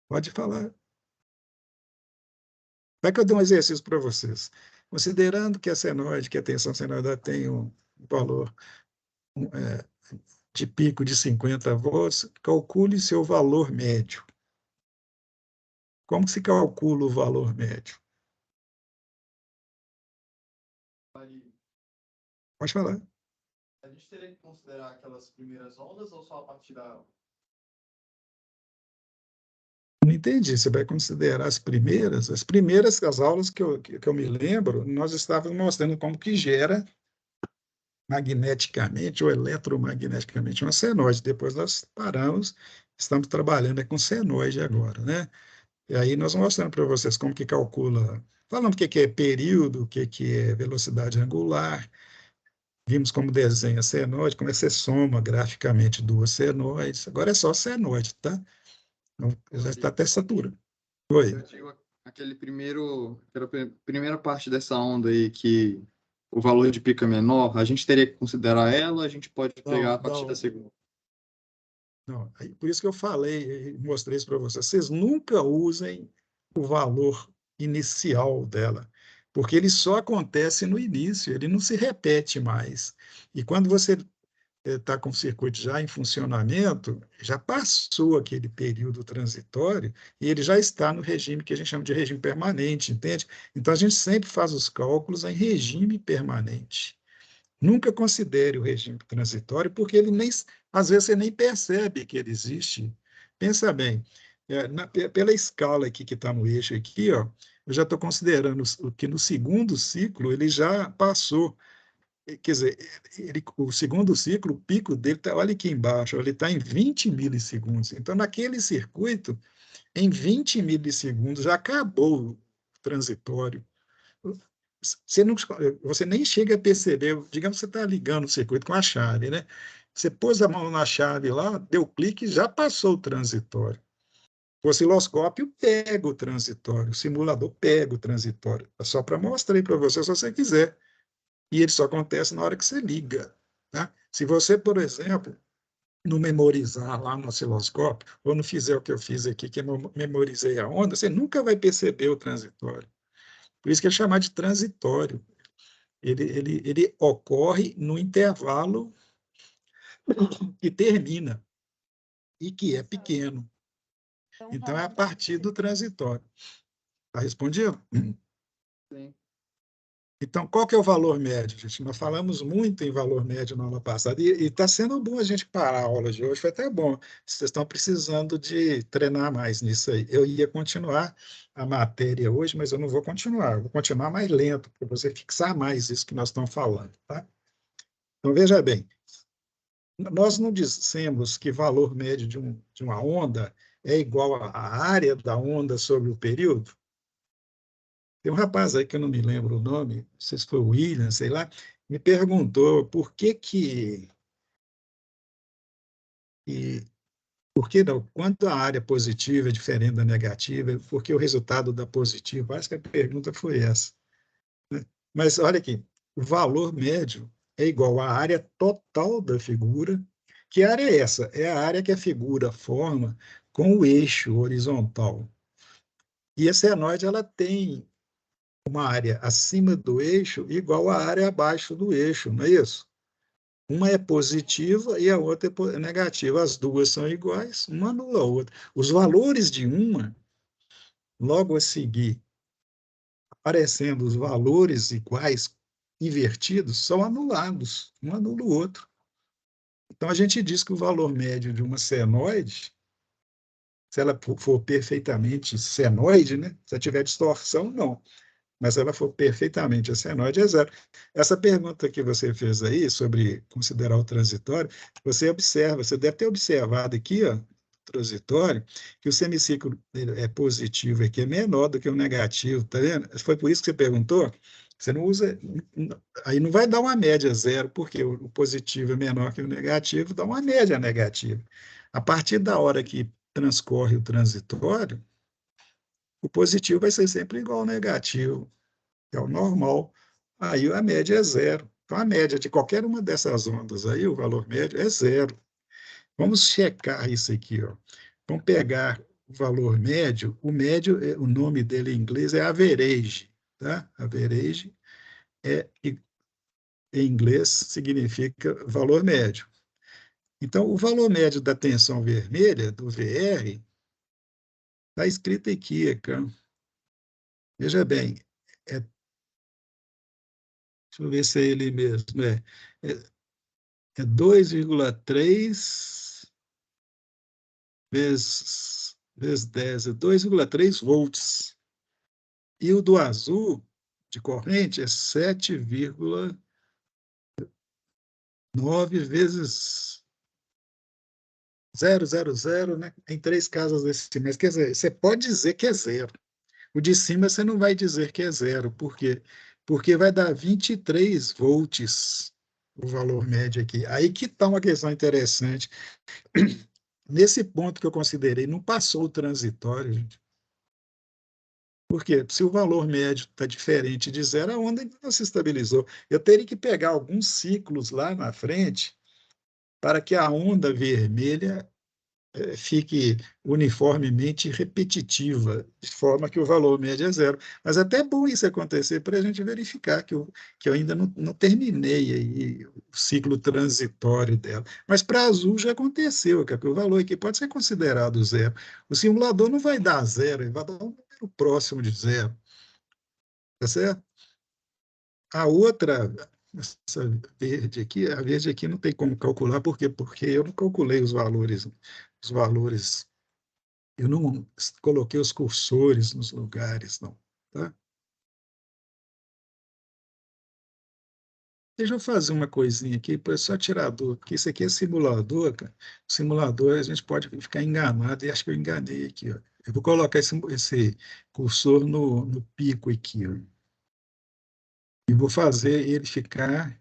Pode falar. Vai que eu dou um exercício para vocês. Considerando que a senoide, que a tensão senoidal tem um valor de pico de 50 volts, calcule seu valor médio. Como se calcula o valor médio? Pode falar. A gente teria que considerar aquelas primeiras ondas ou só a partir da. Não entendi. Você vai considerar as aulas que eu me lembro, nós estávamos mostrando como que gera magneticamente ou eletromagneticamente uma senoide. Depois nós paramos, estamos trabalhando com senoide agora, né? E aí nós mostramos para vocês como que calcula, falando o que é período, o que é velocidade angular, vimos como desenha senoide, como é que você soma graficamente duas senoides. Agora é só senoide, tá? Então, já está até saturando. Oi. Eu digo aquela primeira parte dessa onda aí que o valor de pico é menor, a gente teria que considerar ela, ou a gente pode pegar a partir da segunda. Não, por isso que eu falei, mostrei isso para vocês. Vocês nunca usem o valor inicial dela, porque ele só acontece no início, ele não se repete mais. E quando você está com o circuito já em funcionamento, já passou aquele período transitório e ele já está no regime que a gente chama de regime permanente, entende? Então, a gente sempre faz os cálculos em regime permanente. Nunca considere o regime transitório, porque ele nem, às vezes você nem percebe que ele existe. Pensa bem, pela escala aqui que está no eixo aqui, ó, eu já estou considerando que no segundo ciclo ele já passou. Quer dizer, o segundo ciclo, o pico dele está, olha aqui embaixo, ele está em 20 milissegundos. Então, naquele circuito, em 20 milissegundos já acabou o transitório. Você nem chega a perceber, digamos que você está ligando o circuito com a chave, né? Você pôs a mão na chave lá, deu clique, já passou o transitório. O osciloscópio pega o transitório, o simulador pega o transitório. É só para mostrar aí para você, se você quiser. E ele só acontece na hora que você liga. Tá? Se você, por exemplo, não memorizar lá no osciloscópio, ou não fizer o que eu fiz aqui, que eu memorizei a onda, você nunca vai perceber o transitório. Por isso que é chamado de transitório. Ele ocorre no intervalo que termina, e que é pequeno. Então, é a partir do transitório. Está respondido? Sim. Então, qual que é o valor médio, gente? Nós falamos muito em valor médio na aula passada, e está sendo bom a gente parar a aula de hoje, foi até bom. Vocês estão precisando de treinar mais nisso aí. Eu ia continuar a matéria hoje, mas eu não vou continuar, eu vou continuar mais lento, para você fixar mais isso que nós estamos falando, tá? Então, veja bem, nós não dissemos que valor médio de uma onda é igual à área da onda sobre o período? Tem um rapaz aí que eu não me lembro o nome, não sei se foi o William, sei lá, me perguntou por que não, quanto a área positiva é diferente da negativa, por que o resultado da positiva? Acho que a pergunta foi essa, né? Mas olha aqui, o valor médio é igual à área total da figura. Que área é essa? É a área que a figura forma com o eixo horizontal. E a senoide ela tem uma área acima do eixo igual à área abaixo do eixo, não é isso? Uma é positiva e a outra é negativa. As duas são iguais, uma anula a outra. Os valores de uma, logo a seguir, aparecendo os valores iguais invertidos, são anulados, um anula o outro. Então, a gente diz que o valor médio de uma senoide, se ela for perfeitamente senoide, né? Se ela tiver distorção, não. Mas se ela for perfeitamente a senoide, é zero. Essa pergunta que você fez aí, sobre considerar o transitório, você observa, você deve ter observado aqui, ó, transitório, que o semiciclo é positivo aqui é menor do que o negativo, tá vendo? Foi por isso que você perguntou? Você não usa, aí não vai dar uma média zero, porque o positivo é menor que o negativo, dá uma média negativa. A partir da hora que transcorre o transitório, o positivo vai ser sempre igual ao negativo, que é o normal. Aí a média é zero. Então, a média de qualquer uma dessas ondas aí, o valor médio é zero. Vamos checar isso aqui, ó. Vamos pegar o valor médio. O médio, o nome dele em inglês é average, tá? Average em inglês significa valor médio. Então, o valor médio da tensão vermelha, do VR, está escrito aqui, cara. Veja bem, deixa eu ver se é ele mesmo. É 2,3 vezes 10, é 2,3 volts. E o do azul, de corrente, é 7,9 vezes 0,00, né? Em 3 casas decimais. Quer dizer, você pode dizer que é zero. O de cima você não vai dizer que é zero. Por quê? Porque vai dar 23 volts. o valor médio aqui. Aí que está uma questão interessante. Nesse ponto que eu considerei, não passou o transitório, gente. Por quê? Se o valor médio está diferente de zero, a onda ainda não se estabilizou. Eu teria que pegar alguns ciclos lá na frente para que a onda vermelha fique uniformemente repetitiva, de forma que o valor médio é zero. Mas é até bom isso acontecer para a gente verificar que eu ainda não terminei aí o ciclo transitório dela. Mas para azul já aconteceu, que o valor aqui pode ser considerado zero. O simulador não vai dar zero, ele vai dar um número próximo de zero. Tá certo? A outra, essa a verde aqui não tem como calcular, por quê? Porque eu não calculei os valores, eu não coloquei os cursores nos lugares, não, tá? Deixa eu fazer uma coisinha aqui, para só tirar a dúvida, porque isso aqui é simulador, cara. Simulador, a gente pode ficar enganado, e acho que eu enganei aqui, ó. Eu vou colocar esse cursor no pico aqui, ó, e vou fazer ele ficar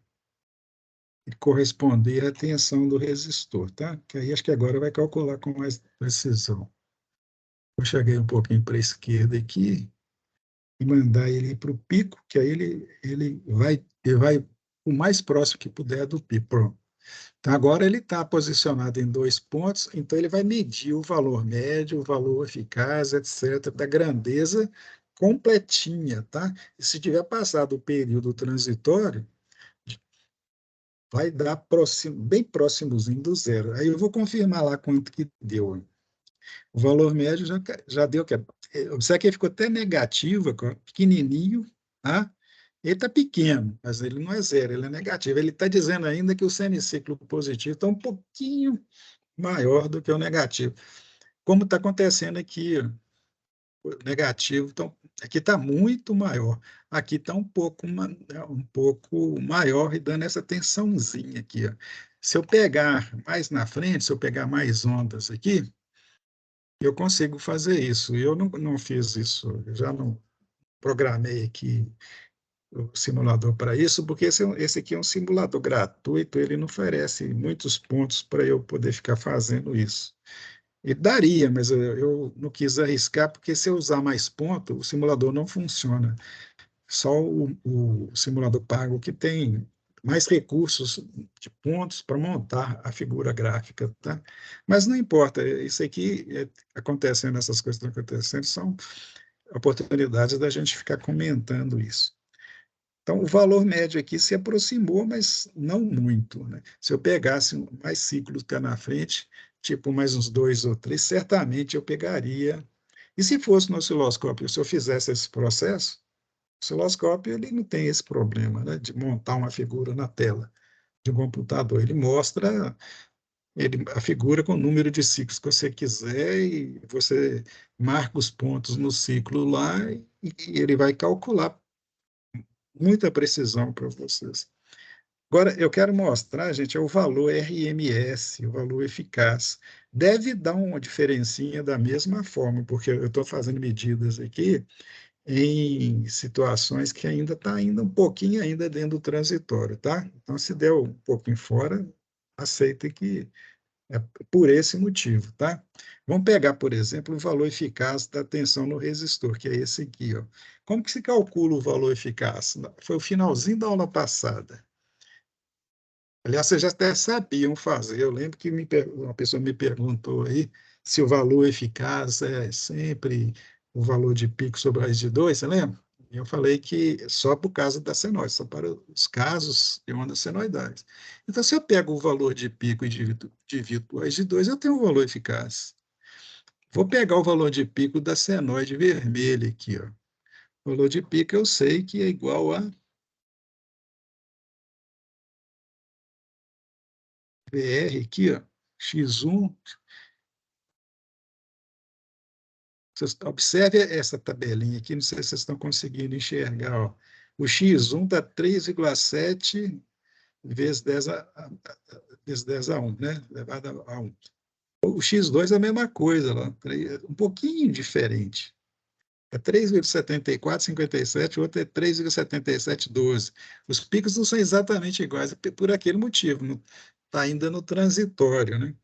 e corresponder à tensão do resistor, tá? Que aí acho que agora vai calcular com mais precisão. Eu cheguei um pouquinho para a esquerda aqui e mandar ele para o pico, que aí ele vai o mais próximo que puder do pico. Pronto. Então, agora ele está posicionado em 2 pontos, então ele vai medir o valor médio, o valor eficaz, etc., da grandeza completinha, tá? E se tiver passado o período transitório, vai dar bem próximozinho do zero. Aí eu vou confirmar lá quanto que deu. O valor médio já deu, que observe que ele ficou até negativo, pequenininho, tá? Ele está pequeno, mas ele não é zero, ele é negativo. Ele está dizendo ainda que o semiciclo positivo está um pouquinho maior do que o negativo. Como está acontecendo aqui, o negativo, então, aqui está muito maior. Aqui está um pouco maior e dando essa tensãozinha aqui. Ó. Se eu pegar mais na frente, se eu pegar mais ondas aqui, eu consigo fazer isso. Eu não fiz isso, eu já não programei aqui o simulador para isso, porque esse aqui é um simulador gratuito, ele não oferece muitos pontos para eu poder ficar fazendo isso. E daria, mas eu não quis arriscar, porque se eu usar mais pontos, o simulador não funciona. Só o simulador pago que tem mais recursos de pontos para montar a figura gráfica, tá? Mas não importa, isso aqui, acontecendo, essas coisas que estão acontecendo, são oportunidades da gente ficar comentando isso. Então, o valor médio aqui se aproximou, mas não muito, né? Se eu pegasse mais ciclos cá na frente, tipo mais uns 2 ou 3, certamente eu pegaria. E se fosse no osciloscópio, se eu fizesse esse processo, o osciloscópio ele não tem esse problema, né, de montar uma figura na tela de um computador. Ele mostra a figura com o número de ciclos que você quiser e você marca os pontos no ciclo lá e ele vai calcular muita precisão para vocês. Agora, eu quero mostrar, gente, é o valor RMS, o valor eficaz. Deve dar uma diferencinha da mesma forma, porque eu estou fazendo medidas aqui em situações que ainda está ainda um pouquinho ainda dentro do transitório, tá? Então, se der um pouquinho fora, aceita que é por esse motivo, tá? Vamos pegar, por exemplo, o valor eficaz da tensão no resistor, que é esse aqui, ó. Como que se calcula o valor eficaz? Foi o finalzinho da aula passada. Aliás, vocês já até sabiam fazer. Eu lembro que uma pessoa me perguntou aí se o valor eficaz é sempre o valor de pico sobre a raiz de 2, você lembra? E eu falei que só por causa da senoide, só para os casos de ondas senoidais. Então, se eu pego o valor de pico e divido por raiz de 2, eu tenho um valor eficaz. Vou pegar o valor de pico da senoide vermelha aqui. Ó. O valor de pico eu sei que é igual a VR aqui, ó, x1. Observe essa tabelinha aqui, não sei se vocês estão conseguindo enxergar. Ó. O x1 está 3,7 vezes 10 a 1, né? Elevado a 1. O x2 é a mesma coisa, lá, um pouquinho diferente. é 3,7457, o outro é 3,7712. Os picos não são exatamente iguais por aquele motivo, está ainda no transitório, né?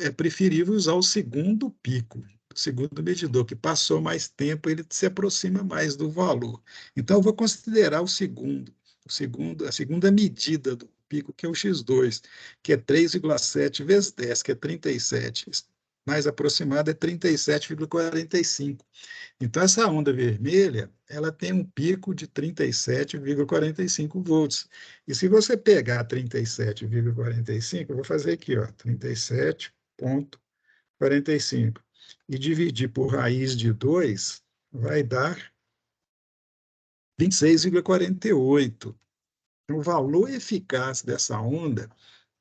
É preferível usar o segundo pico, o segundo medidor, que passou mais tempo, ele se aproxima mais do valor. Então, eu vou considerar a segunda medida do pico, que é o X2, que é 3,7 vezes 10, que é 37. Mais aproximado é 37,45. Então, essa onda vermelha, ela tem um pico de 37,45 volts. E se você pegar 37,45, eu vou fazer aqui, ó, 37,45, e dividir por raiz de 2, vai dar 26,48. Então, o valor eficaz dessa onda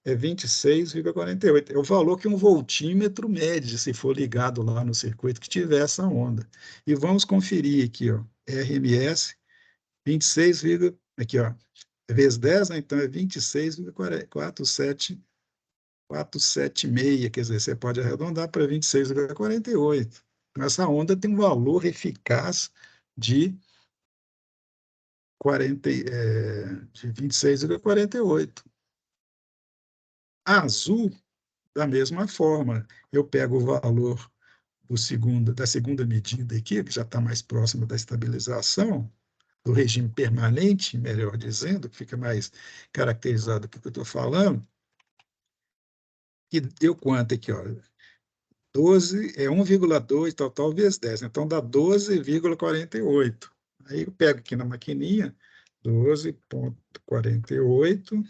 é 26,48. É o valor que um voltímetro mede, se for ligado lá no circuito que tiver essa onda. E vamos conferir aqui, ó, RMS, 26, aqui, ó, vezes 10, né? Então é 26,476, quer dizer, você pode arredondar para 26,48. Então, essa onda tem um valor eficaz de 26,48. Azul, da mesma forma, eu pego o valor da segunda medida aqui, que já está mais próximo da estabilização, do regime permanente, melhor dizendo, que fica mais caracterizado do que eu estou falando, que deu quanto aqui? Ó? 12, é 1,2 total vezes 10, então dá 12,48. Aí eu pego aqui na maquininha, 12,48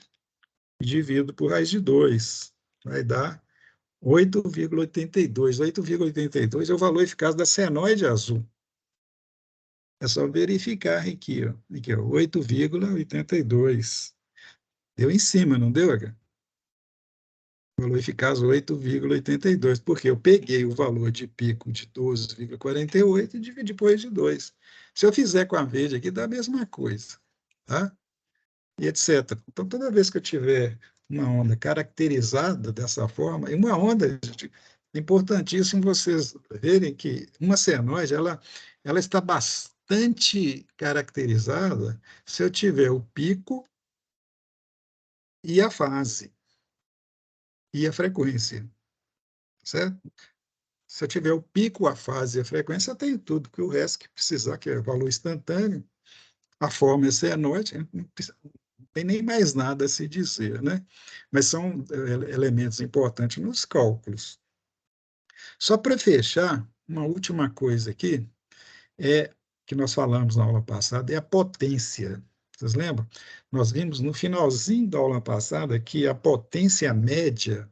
e divido por raiz de 2. Vai dar 8,82. 8,82 é o valor eficaz da senoide azul. É só verificar aqui, ó. Aqui, ó, 8,82. Deu em cima, não deu, H? Valor eficaz 8,82, porque eu peguei o valor de pico de 12,48 e dividi por de 2. Se eu fizer com a verde aqui, dá a mesma coisa, tá? E etc. Então, toda vez que eu tiver uma onda caracterizada dessa forma, e uma onda, gente, é importantíssimo vocês verem que uma senoide, ela está bastante caracterizada se eu tiver o pico e a fase, e a frequência, certo? Se eu tiver o pico, a fase e a frequência, eu tenho tudo, porque o resto que precisar, que é valor instantâneo, a forma é senoide, não tem nem mais nada a se dizer, né? Mas são elementos importantes nos cálculos. Só para fechar, uma última coisa aqui, que nós falamos na aula passada, é a potência. Vocês lembram? Nós vimos no finalzinho da aula passada que a potência média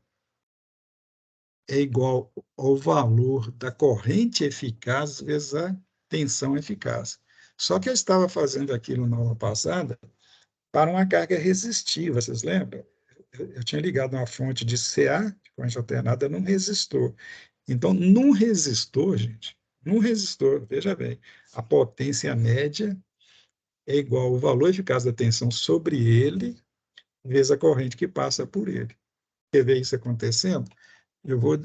é igual ao valor da corrente eficaz vezes a tensão eficaz. Só que eu estava fazendo aquilo na aula passada para uma carga resistiva, vocês lembram? Eu tinha ligado uma fonte de CA, de corrente alternada, num resistor. Então, num resistor, gente, num resistor, veja bem, a potência média é igual ao valor eficaz da tensão sobre ele, vezes a corrente que passa por ele. Quer ver isso acontecendo? Eu vou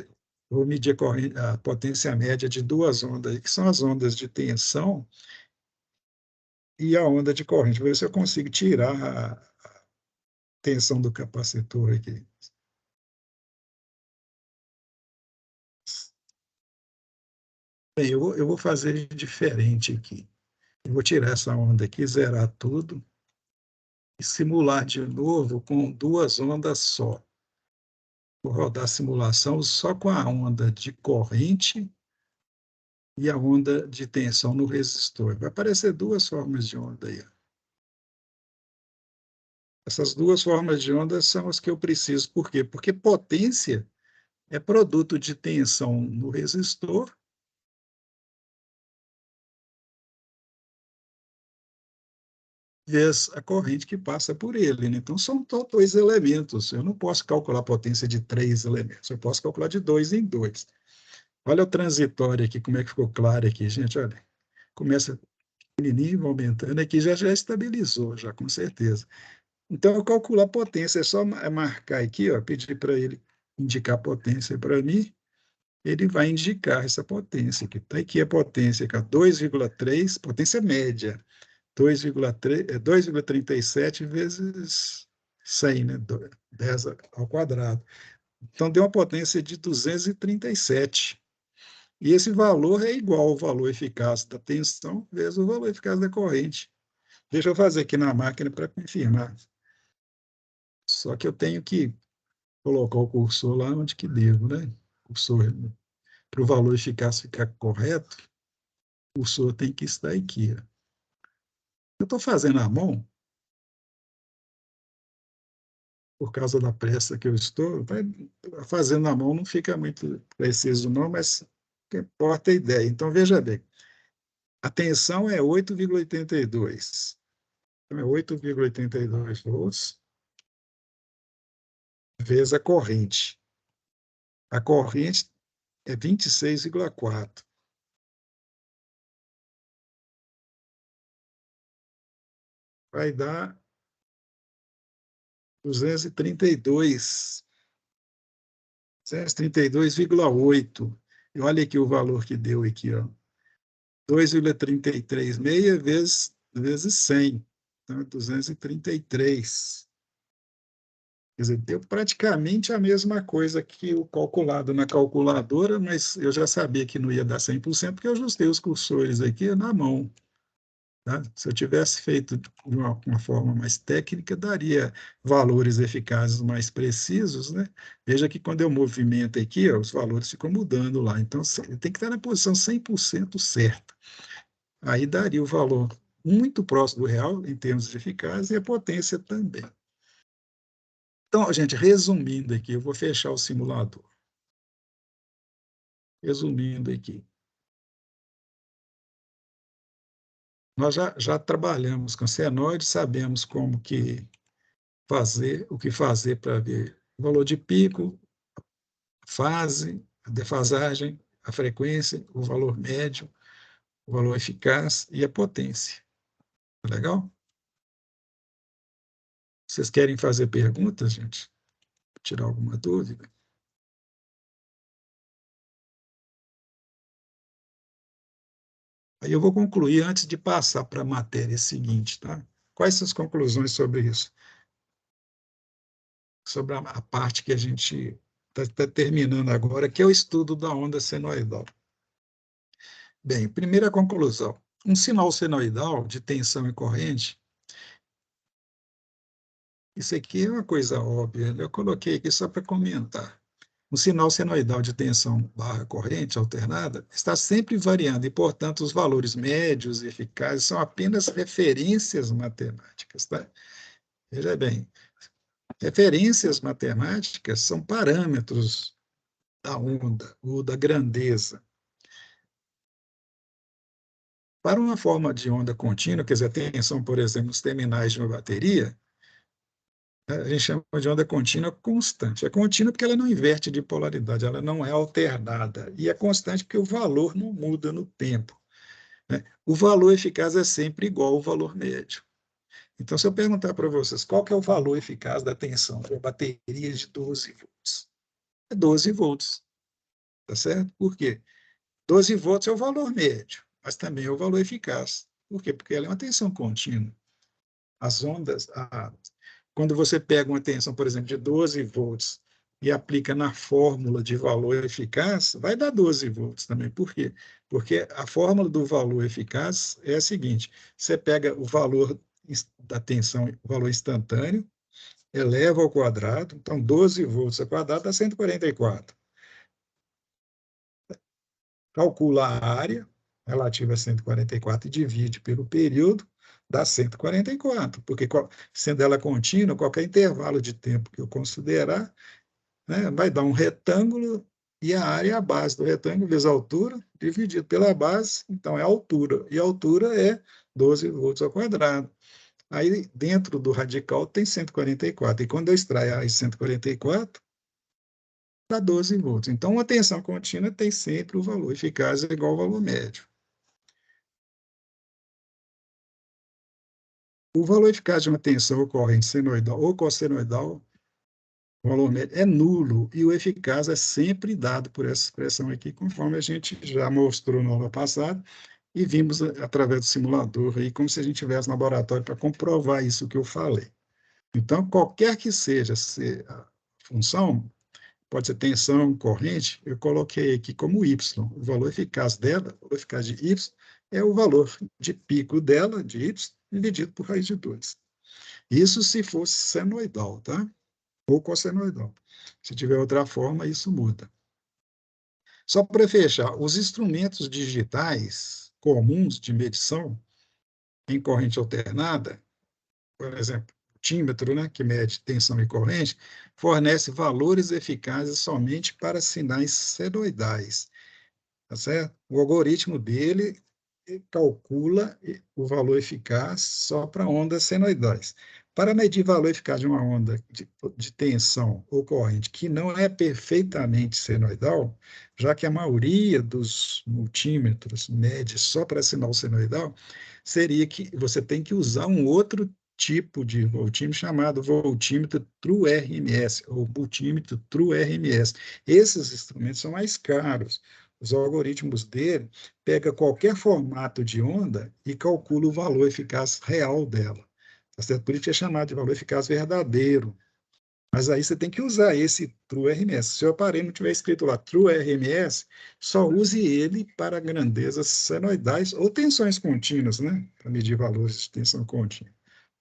medir a potência média de duas ondas, que são as ondas de tensão e a onda de corrente. Vou ver se eu consigo tirar a tensão do capacitor aqui. Bem, eu vou fazer diferente aqui. Eu vou tirar essa onda aqui, zerar tudo e simular de novo com duas ondas só. Vou rodar a simulação só com a onda de corrente e a onda de tensão no resistor. Vai aparecer duas formas de onda aí. Essas duas formas de onda são as que eu preciso. Por quê? Porque potência é produto de tensão no resistor vezes a corrente que passa por ele, né? Então, são dois elementos. Eu não posso calcular a potência de três elementos. Eu posso calcular de dois em dois. Olha o transitório aqui, como é que ficou claro aqui, gente. Olha, começa pequenininho, aumentando, aqui já estabilizou, já com certeza. Então, eu calculo a potência, é só marcar aqui, ó, pedir para ele indicar a potência para mim, ele vai indicar essa potência aqui. Está aqui a potência, 2,3, potência média, 2,37 vezes 100, né? 10 ao quadrado. Então, deu uma potência de 237. E esse valor é igual ao valor eficaz da tensão vezes o valor eficaz da corrente. Deixa eu fazer aqui na máquina para confirmar. Só que eu tenho que colocar o cursor lá onde que devo, né? Cursor, para o valor eficaz ficar correto, o cursor tem que estar aqui. Ó. Eu estou fazendo à mão, por causa da pressa que eu estou, fazendo à mão não fica muito preciso não, mas o que importa é a ideia. Então, veja bem, a tensão é 8,82. Então, é 8,82 volts vezes a corrente. A corrente é 26,4. Vai dar 232. 232,8. E olha aqui o valor que deu aqui, ó. 2,336 vezes 100. Então, 233. Quer dizer, deu praticamente a mesma coisa que o calculado na calculadora, mas eu já sabia que não ia dar 100%, porque eu ajustei os cursores aqui na mão. Tá? Se eu tivesse feito de uma forma mais técnica, daria valores eficazes mais precisos, né? Veja que quando eu movimento aqui, ó, os valores ficam mudando lá. Então, tem que estar na posição 100% certa. Aí daria o valor muito próximo do real, em termos de eficácia, e a potência também. Então, gente, resumindo aqui, eu vou fechar o simulador. Resumindo aqui. Nós já trabalhamos com senoide, sabemos como que fazer, o que fazer para ver o valor de pico, fase, a defasagem, a frequência, o valor médio, o valor eficaz e a potência. Legal? Vocês querem fazer perguntas, gente? Tirar alguma dúvida? Aí eu vou concluir antes de passar para a matéria seguinte, tá? Quais são as conclusões sobre isso? Sobre a parte que a gente está terminando agora, que é o estudo da onda senoidal. Bem, primeira conclusão. Um sinal senoidal de tensão e corrente, isso aqui é uma coisa óbvia, eu coloquei aqui só para comentar. Um sinal senoidal de tensão barra corrente alternada está sempre variando e, portanto, os valores médios e eficazes são apenas referências matemáticas. Tá? Veja bem, referências matemáticas são parâmetros da onda ou da grandeza. Para uma forma de onda contínua, quer dizer, a tensão, por exemplo, nos terminais de uma bateria, a gente chama de onda contínua constante. É contínua porque ela não inverte de polaridade, ela não é alternada. E é constante porque o valor não muda no tempo. Né? O valor eficaz é sempre igual ao valor médio. Então, se eu perguntar para vocês qual que é o valor eficaz da tensão de uma bateria de 12 volts, é 12 volts. Tá certo? Por quê? 12 volts é o valor médio, mas também é o valor eficaz. Por quê? Porque ela é uma tensão contínua. As ondas, quando você pega uma tensão, por exemplo, de 12 volts e aplica na fórmula de valor eficaz, vai dar 12 volts também. Por quê? Porque a fórmula do valor eficaz é a seguinte: você pega o valor da tensão, o valor instantâneo, eleva ao quadrado, então 12 volts ao quadrado dá 144. Calcula a área relativa a 144 e divide pelo período, dá 144, porque sendo ela contínua, qualquer intervalo de tempo que eu considerar, né, vai dar um retângulo e a área é a base do retângulo vezes a altura, dividido pela base, então é a altura, e a altura é 12 volts ao quadrado. Aí, dentro do radical, tem 144, e quando eu extraio a 144, dá 12 volts. Então, uma tensão contínua tem sempre o valor eficaz igual ao valor médio. O valor eficaz de uma tensão ou corrente senoidal ou cossenoidal O valor médio é nulo e o eficaz é sempre dado por essa expressão aqui, conforme a gente já mostrou na aula passada e vimos através do simulador aí, como se a gente tivesse no laboratório para comprovar isso que eu falei. Então, qualquer que seja a função, pode ser tensão, corrente, eu coloquei aqui como y. O valor eficaz dela, o valor eficaz de y, é o valor de pico dela, de y, dividido por raiz de 2. Isso se fosse senoidal, tá? Ou cossenoidal. Se tiver outra forma, isso muda. Só para fechar, os instrumentos digitais comuns de medição em corrente alternada, por exemplo, o tímetro, né, que mede tensão e corrente, fornece valores eficazes somente para sinais senoidais, tá certo? O algoritmo dele calcula o valor eficaz só para ondas senoidais. Para medir o valor eficaz de uma onda de tensão ou corrente que não é perfeitamente senoidal, já que a maioria dos multímetros mede só para sinal senoidal, seria que você tem que usar um outro tipo de voltímetro chamado voltímetro True RMS, ou multímetro True RMS. Esses instrumentos são mais caros. Os algoritmos dele pega qualquer formato de onda e calcula o valor eficaz real dela. Tá certo? Por isso que é chamado de valor eficaz verdadeiro. Mas aí você tem que usar esse True RMS. Se o aparelho não tiver escrito lá True RMS, só use ele para grandezas senoidais ou tensões contínuas, né? Para medir valores de tensão contínua.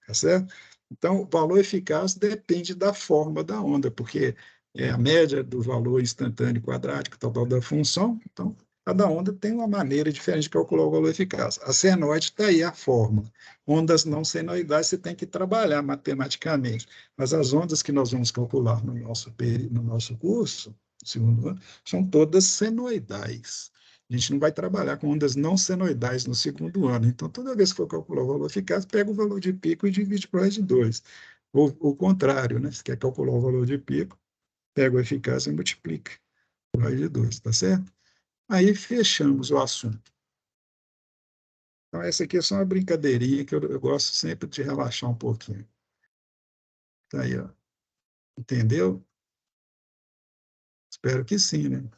Tá certo? Então, o valor eficaz depende da forma da onda, porque é a média do valor instantâneo quadrático total da função. Então, cada onda tem uma maneira diferente de calcular o valor eficaz. A senoide está aí a fórmula. Ondas não senoidais você tem que trabalhar matematicamente. Mas as ondas que nós vamos calcular no nosso curso, segundo ano, são todas senoidais. A gente não vai trabalhar com ondas não senoidais no segundo ano. Então, toda vez que for calcular o valor eficaz, pega o valor de pico e divide por raiz de 2. Ou o contrário, né? Se quer calcular o valor de pico, pega o eficaz e multiplica por raiz de 2, tá certo? Aí fechamos o assunto. Então, essa aqui é só uma brincadeirinha que eu gosto sempre de relaxar um pouquinho. Tá aí, ó. Entendeu? Espero que sim, né?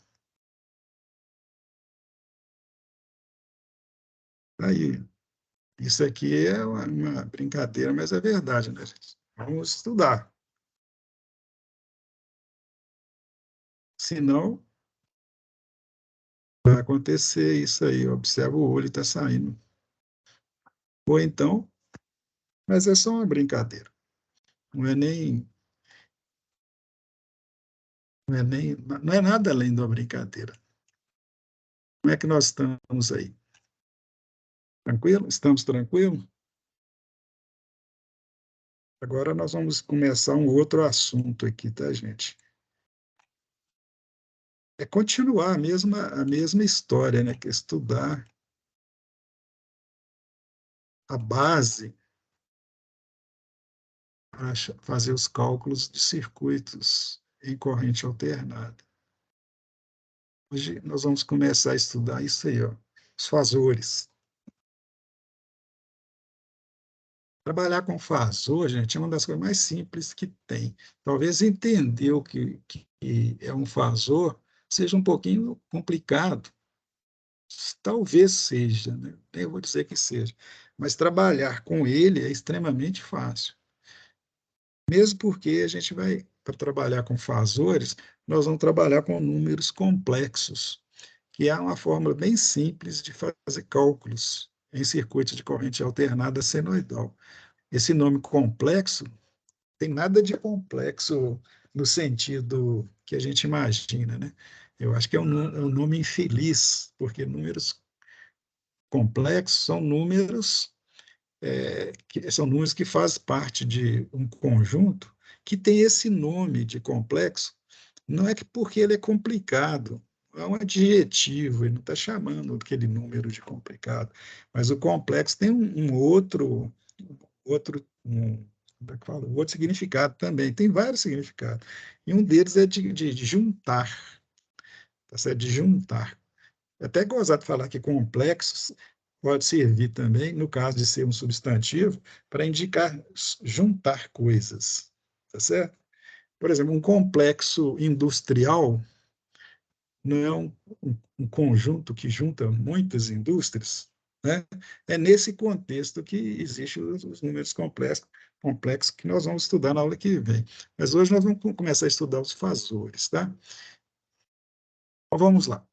Tá aí. Isso aqui é uma brincadeira, mas é verdade, né, gente? Vamos estudar. Senão, vai acontecer isso aí. Observa o olho, está saindo. Ou então, mas é só uma brincadeira. Não é nada além de uma brincadeira. Como é que nós estamos aí? Tranquilo? Estamos tranquilos? Agora nós vamos começar um outro assunto aqui, tá, gente? É continuar a mesma história, né? Que é estudar a base para fazer os cálculos de circuitos em corrente alternada. Hoje nós vamos começar a estudar isso aí, ó, os fasores. Trabalhar com fasor, gente, é uma das coisas mais simples que tem. Talvez entender o que é um fasor seja um pouquinho complicado. Talvez seja, né? Eu vou dizer que seja. Mas trabalhar com ele é extremamente fácil. Mesmo porque a gente vai, para trabalhar com fasores, nós vamos trabalhar com números complexos, que é uma fórmula bem simples de fazer cálculos em circuitos de corrente alternada senoidal. Esse nome complexo tem nada de complexo no sentido que a gente imagina, né? Eu acho que é um nome infeliz, porque números complexos são números que fazem parte de um conjunto que tem esse nome de complexo. Não é que porque ele é complicado, é um adjetivo, ele não está chamando aquele número de complicado, mas o complexo tem como é que fala? Outro significado também, tem vários significados, e um deles é de juntar, tá certo? De juntar. É até gozado falar que complexos pode servir também, no caso de ser um substantivo, para indicar juntar coisas, tá certo? por exemplo, um complexo industrial não é um conjunto que junta muitas indústrias, né? É nesse contexto que existem os números complexos que nós vamos estudar na aula que vem. Mas hoje nós vamos começar a estudar os fasores, tá? Então, vamos lá.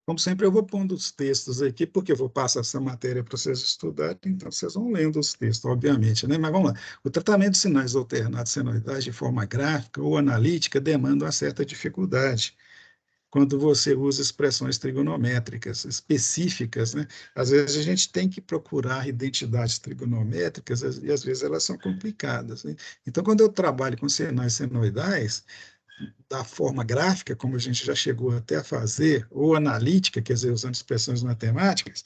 Como sempre, eu vou pondo os textos aqui, porque eu vou passar essa matéria para vocês estudarem, então vocês vão lendo os textos, obviamente, né? Mas vamos lá. O tratamento de sinais alternados senoidais de forma gráfica ou analítica demanda uma certa dificuldade quando você usa expressões trigonométricas específicas, né? Às vezes a gente tem que procurar identidades trigonométricas e às vezes elas são complicadas, né? Então, quando eu trabalho com sinais senoidais, da forma gráfica, como a gente já chegou até a fazer, ou analítica, quer dizer, usando expressões matemáticas,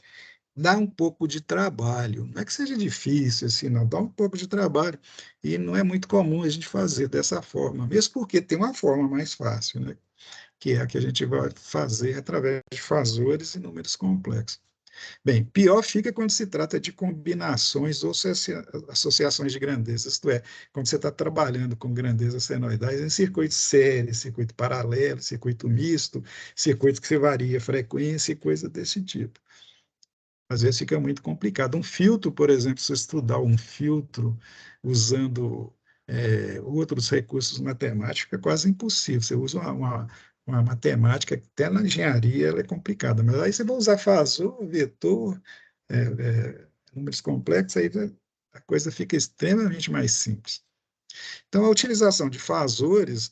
dá um pouco de trabalho. Não é que seja difícil, assim, não, dá um pouco de trabalho. E não é muito comum a gente fazer dessa forma, mesmo porque tem uma forma mais fácil, né? Que é a que a gente vai fazer através de fasores e números complexos. Bem, pior fica quando se trata de combinações ou associações de grandezas, isto é, quando você está trabalhando com grandezas senoidais em circuito série, circuito paralelo, circuito misto, circuito que se varia a frequência e coisa desse tipo. Às vezes fica muito complicado. Um filtro, por exemplo, se você estudar um filtro usando outros recursos matemáticos, é quase impossível. Você usa uma matemática que até na engenharia ela é complicada, mas aí você vai usar fasor, vetor, é, números complexos, aí a coisa fica extremamente mais simples. Então, a utilização de fasores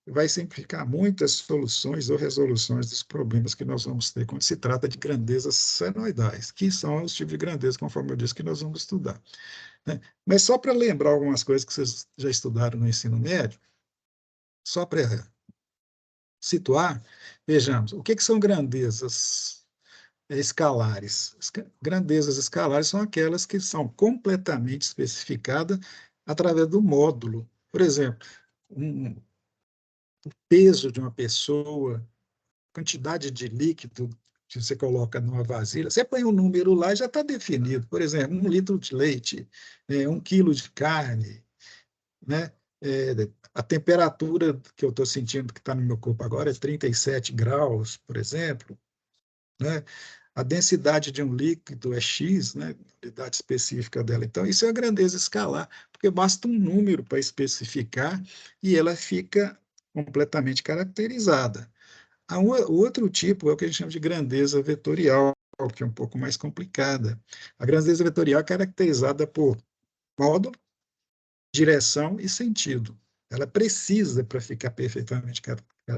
vai simplificar muitas soluções ou resoluções dos problemas que nós vamos ter quando se trata de grandezas senoidais, que são os tipos de grandeza, conforme eu disse, que nós vamos estudar, né? Mas só para lembrar algumas coisas que vocês já estudaram no ensino médio, só para situar, vejamos, o que são grandezas escalares? Grandezas escalares são aquelas que são completamente especificadas através do módulo. Por exemplo, o peso de uma pessoa, quantidade de líquido que você coloca numa vasilha, você põe um número lá e já está definido. Por exemplo, 1 litro de leite, 1 quilo de carne, né? A temperatura que eu estou sentindo que está no meu corpo agora é 37 graus, por exemplo, né? A densidade de um líquido é X, né? A unidade específica dela. Então, isso é a grandeza escalar, porque basta um número para especificar e ela fica completamente caracterizada. O outro tipo é o que a gente chama de grandeza vetorial, que é um pouco mais complicada. A grandeza vetorial é caracterizada por módulo, direção e sentido. Ela precisa, para ficar perfeitamente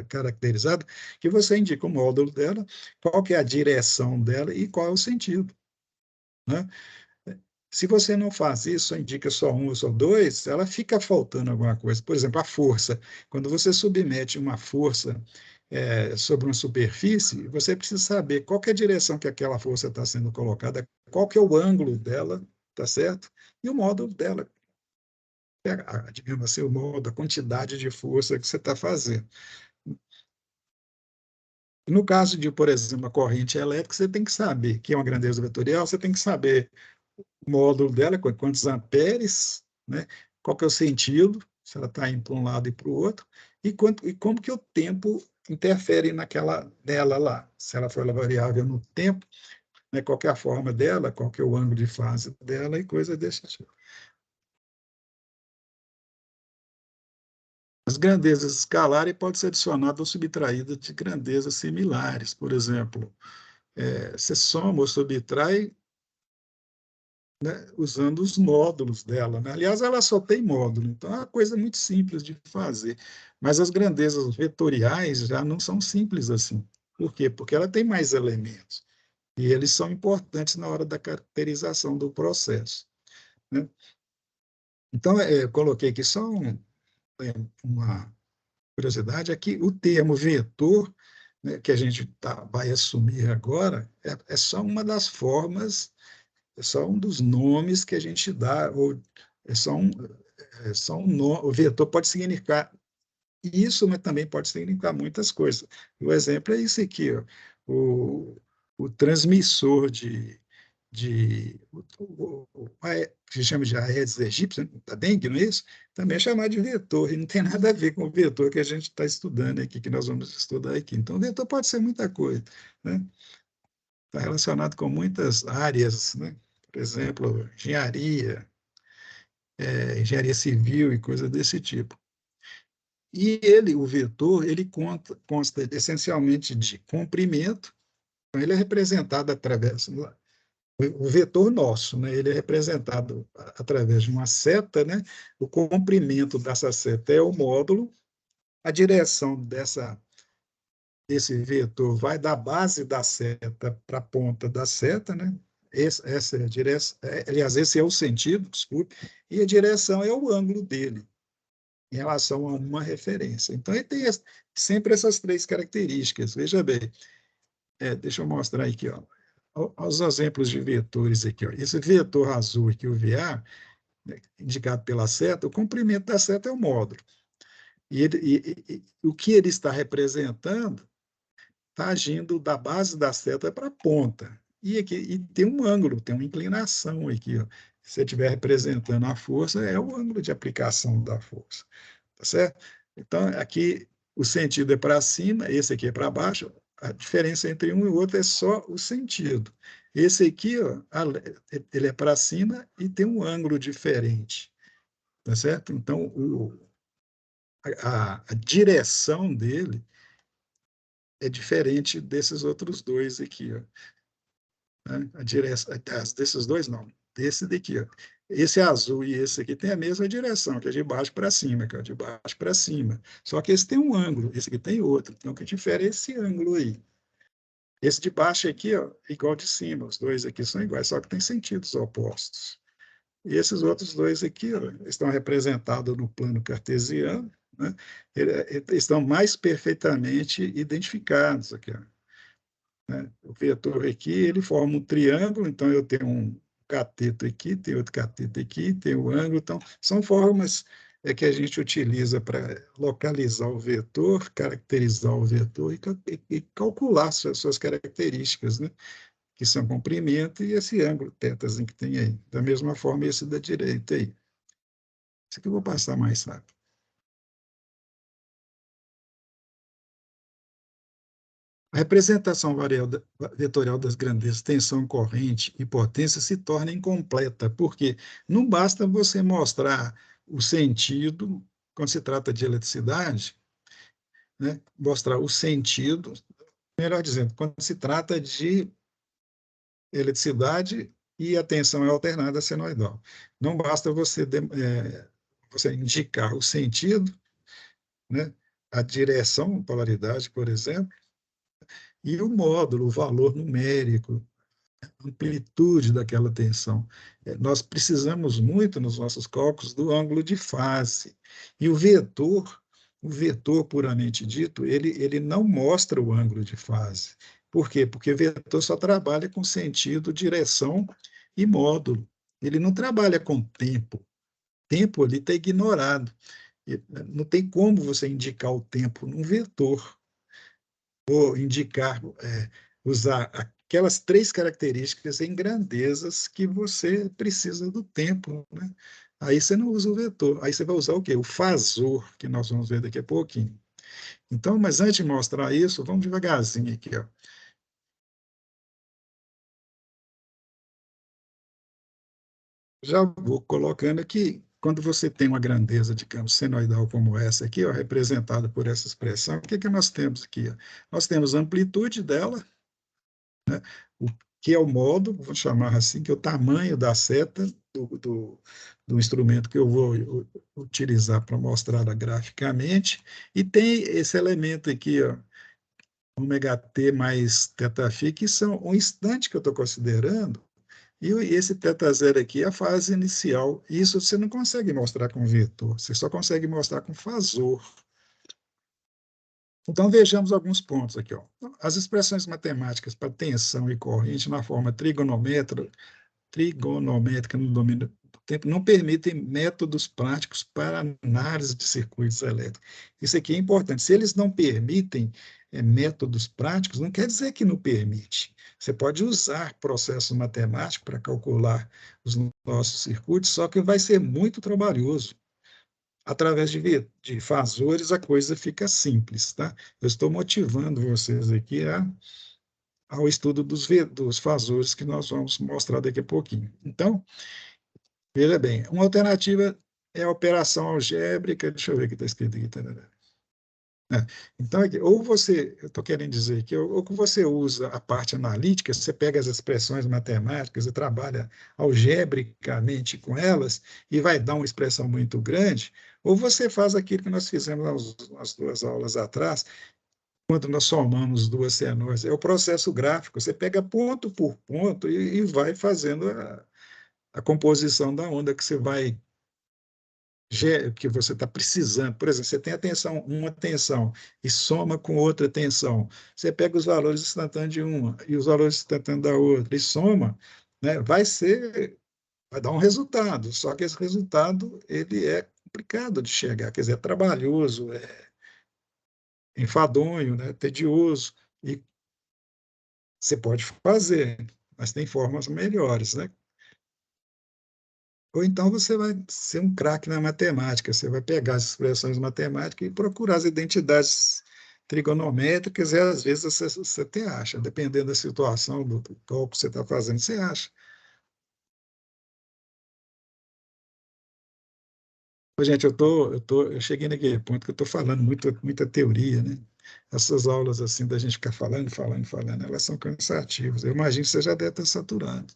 caracterizada, que você indique o módulo dela, qual que é a direção dela e qual é o sentido, né? Se você não faz isso, indica só um ou só dois, ela fica faltando alguma coisa. Por exemplo, a força. Quando você submete uma força sobre uma superfície, você precisa saber qual que é a direção que aquela força está sendo colocada, qual que é o ângulo dela, tá certo? E o módulo dela. Digamos assim, o módulo, a quantidade de força que você está fazendo. No caso de, por exemplo, uma corrente elétrica, você tem que saber que é uma grandeza vetorial, você tem que saber o módulo dela, quantos amperes, né? Qual que é o sentido, se ela está indo para um lado e para o outro, e como que o tempo interfere nela lá. Se ela for variável no tempo, né? Qual que é a forma dela, qual que é o ângulo de fase dela e coisa desse tipo. As grandezas escalares podem ser adicionadas ou subtraídas de grandezas similares. Por exemplo, você soma ou subtrai, né, usando os módulos dela, né? Aliás, ela só tem módulo, então é uma coisa muito simples de fazer. Mas as grandezas vetoriais já não são simples assim. Por quê? Porque ela tem mais elementos. E eles são importantes na hora da caracterização do processo, né? Então, eu coloquei aqui só uma curiosidade, é que o termo vetor, né, que a gente vai assumir agora, é só uma das formas, é só um dos nomes que a gente dá, ou o vetor pode significar isso, mas também pode significar muitas coisas. O exemplo é esse aqui, ó, o transmissor que se chama de Aedes aegypti, da dengue, não é isso? Também é chamado de vetor, e não tem nada a ver com o vetor que a gente está estudando aqui, que nós vamos estudar aqui. Então, o vetor pode ser muita coisa, né? Está relacionado com muitas áreas, né? Por exemplo, engenharia civil e coisas desse tipo. E o vetor, ele consta essencialmente de comprimento, então ele é representado através, o vetor nosso, né, ele é representado através de uma seta, né, o comprimento dessa seta é o módulo, a direção desse vetor vai da base da seta para a ponta da seta, né, essa é a direção, aliás, esse é o sentido, desculpe, e a direção é o ângulo dele, em relação a uma referência. Então, ele tem sempre essas três características. Veja bem, deixa eu mostrar aqui, ó, os exemplos de vetores aqui. Ó. Esse vetor azul aqui, o VA, né, indicado pela seta, o comprimento da seta é o módulo. E o que ele está representando está agindo da base da seta para a ponta. E tem um ângulo, tem uma inclinação aqui. Ó. Se você estiver representando a força, é o ângulo de aplicação da força. Tá certo? Então, aqui o sentido é para cima, esse aqui é para baixo, a diferença entre um e o outro é só o sentido. Esse aqui, ó, ele é para cima e tem um ângulo diferente, tá certo? Então, a direção dele é diferente desses outros dois aqui, ó. Né? A direção, desses dois não, desse daqui, ó. Esse azul e esse aqui tem a mesma direção, que é de baixo para cima, que é de baixo para cima. Só que esse tem um ângulo, esse aqui tem outro. Então, o que difere é esse ângulo aí. Esse de baixo aqui, ó, igual de cima. Os dois aqui são iguais, só que tem sentidos opostos. E esses outros dois aqui, ó, estão representados no plano cartesiano, né? Estão mais perfeitamente identificados aqui, ó. Né? O vetor aqui, ele forma um triângulo, então eu tenho um cateto aqui, tem outro cateto aqui, tem o ângulo, então são formas que a gente utiliza para localizar o vetor, caracterizar o vetor e calcular suas características, né? Que são comprimento e esse ângulo θ que tem aí. Da mesma forma, esse da direita aí. Isso aqui eu vou passar mais rápido. A representação vetorial das grandezas, tensão, corrente e potência se torna incompleta, porque não basta você mostrar o sentido, quando se trata de eletricidade, né, mostrar o sentido, melhor dizendo, quando se trata de eletricidade e a tensão é alternada senoidal. Não basta você indicar o sentido, né, a direção, polaridade, por exemplo, e o módulo, o valor numérico, amplitude daquela tensão. Nós precisamos muito nos nossos cálculos do ângulo de fase. E o vetor puramente dito, ele não mostra o ângulo de fase. Por quê? Porque o vetor só trabalha com sentido, direção e módulo. Ele não trabalha com tempo. Tempo ali está ignorado. Não tem como você indicar o tempo num vetor, ou indicar, usar aquelas três características em grandezas que você precisa do tempo, né? Aí você não usa o vetor, aí você vai usar o quê? O fasor, que nós vamos ver daqui a pouquinho. Então, mas antes de mostrar isso, vamos devagarzinho aqui, ó. Já vou colocando aqui, quando você tem uma grandeza de campo senoidal como essa aqui, ó, representada por essa expressão, o que nós temos aqui? Ó? Nós temos a amplitude dela, né? O que é o modo, vou chamar assim, que é o tamanho da seta do instrumento que eu vou utilizar para mostrar graficamente, e tem esse elemento aqui, ó, ômega t mais θφ, que são um instante que eu estou considerando, e esse θ0 aqui é a fase inicial. Isso você não consegue mostrar com vetor, você só consegue mostrar com fasor. Então, vejamos alguns pontos aqui. Ó. As expressões matemáticas para tensão e corrente na forma trigonométrica no domínio do tempo não permitem métodos práticos para análise de circuitos elétricos. Isso aqui é importante. Se eles não permitem, métodos práticos, não quer dizer que não permite. Você pode usar processos matemáticos para calcular os nossos circuitos, só que vai ser muito trabalhoso. Através de fazores, a coisa fica simples, tá? Eu estou motivando vocês aqui ao estudo dos fazores que nós vamos mostrar daqui a pouquinho. Então, veja bem, uma alternativa é a operação algébrica, deixa eu ver o que está escrito aqui. Então, ou você, eu estou querendo dizer que ou que você usa a parte analítica, você pega as expressões matemáticas e trabalha algebricamente com elas e vai dar uma expressão muito grande, ou você faz aquilo que nós fizemos as 2 aulas atrás, quando nós somamos 2 senoides. É o processo gráfico, você pega ponto por ponto e vai fazendo a composição da onda que você está precisando. Por exemplo, você tem uma tensão e soma com outra tensão. Você pega os valores instantâneos de uma e os valores instantâneos da outra e soma, né? Vai dar um resultado, só que esse resultado ele é complicado de chegar, quer dizer, é trabalhoso, é enfadonho, né? Tedioso, e você pode fazer, mas tem formas melhores, né? Ou então você vai ser um craque na matemática, você vai pegar as expressões matemáticas e procurar as identidades trigonométricas, e às vezes você até acha, dependendo da situação, do cálculo que você está fazendo, você acha. Ô, gente, eu cheguei naquele ponto que eu estou falando muita teoria, né? Essas aulas assim, da gente ficar falando, elas são cansativas. Eu imagino que você já deve estar saturado.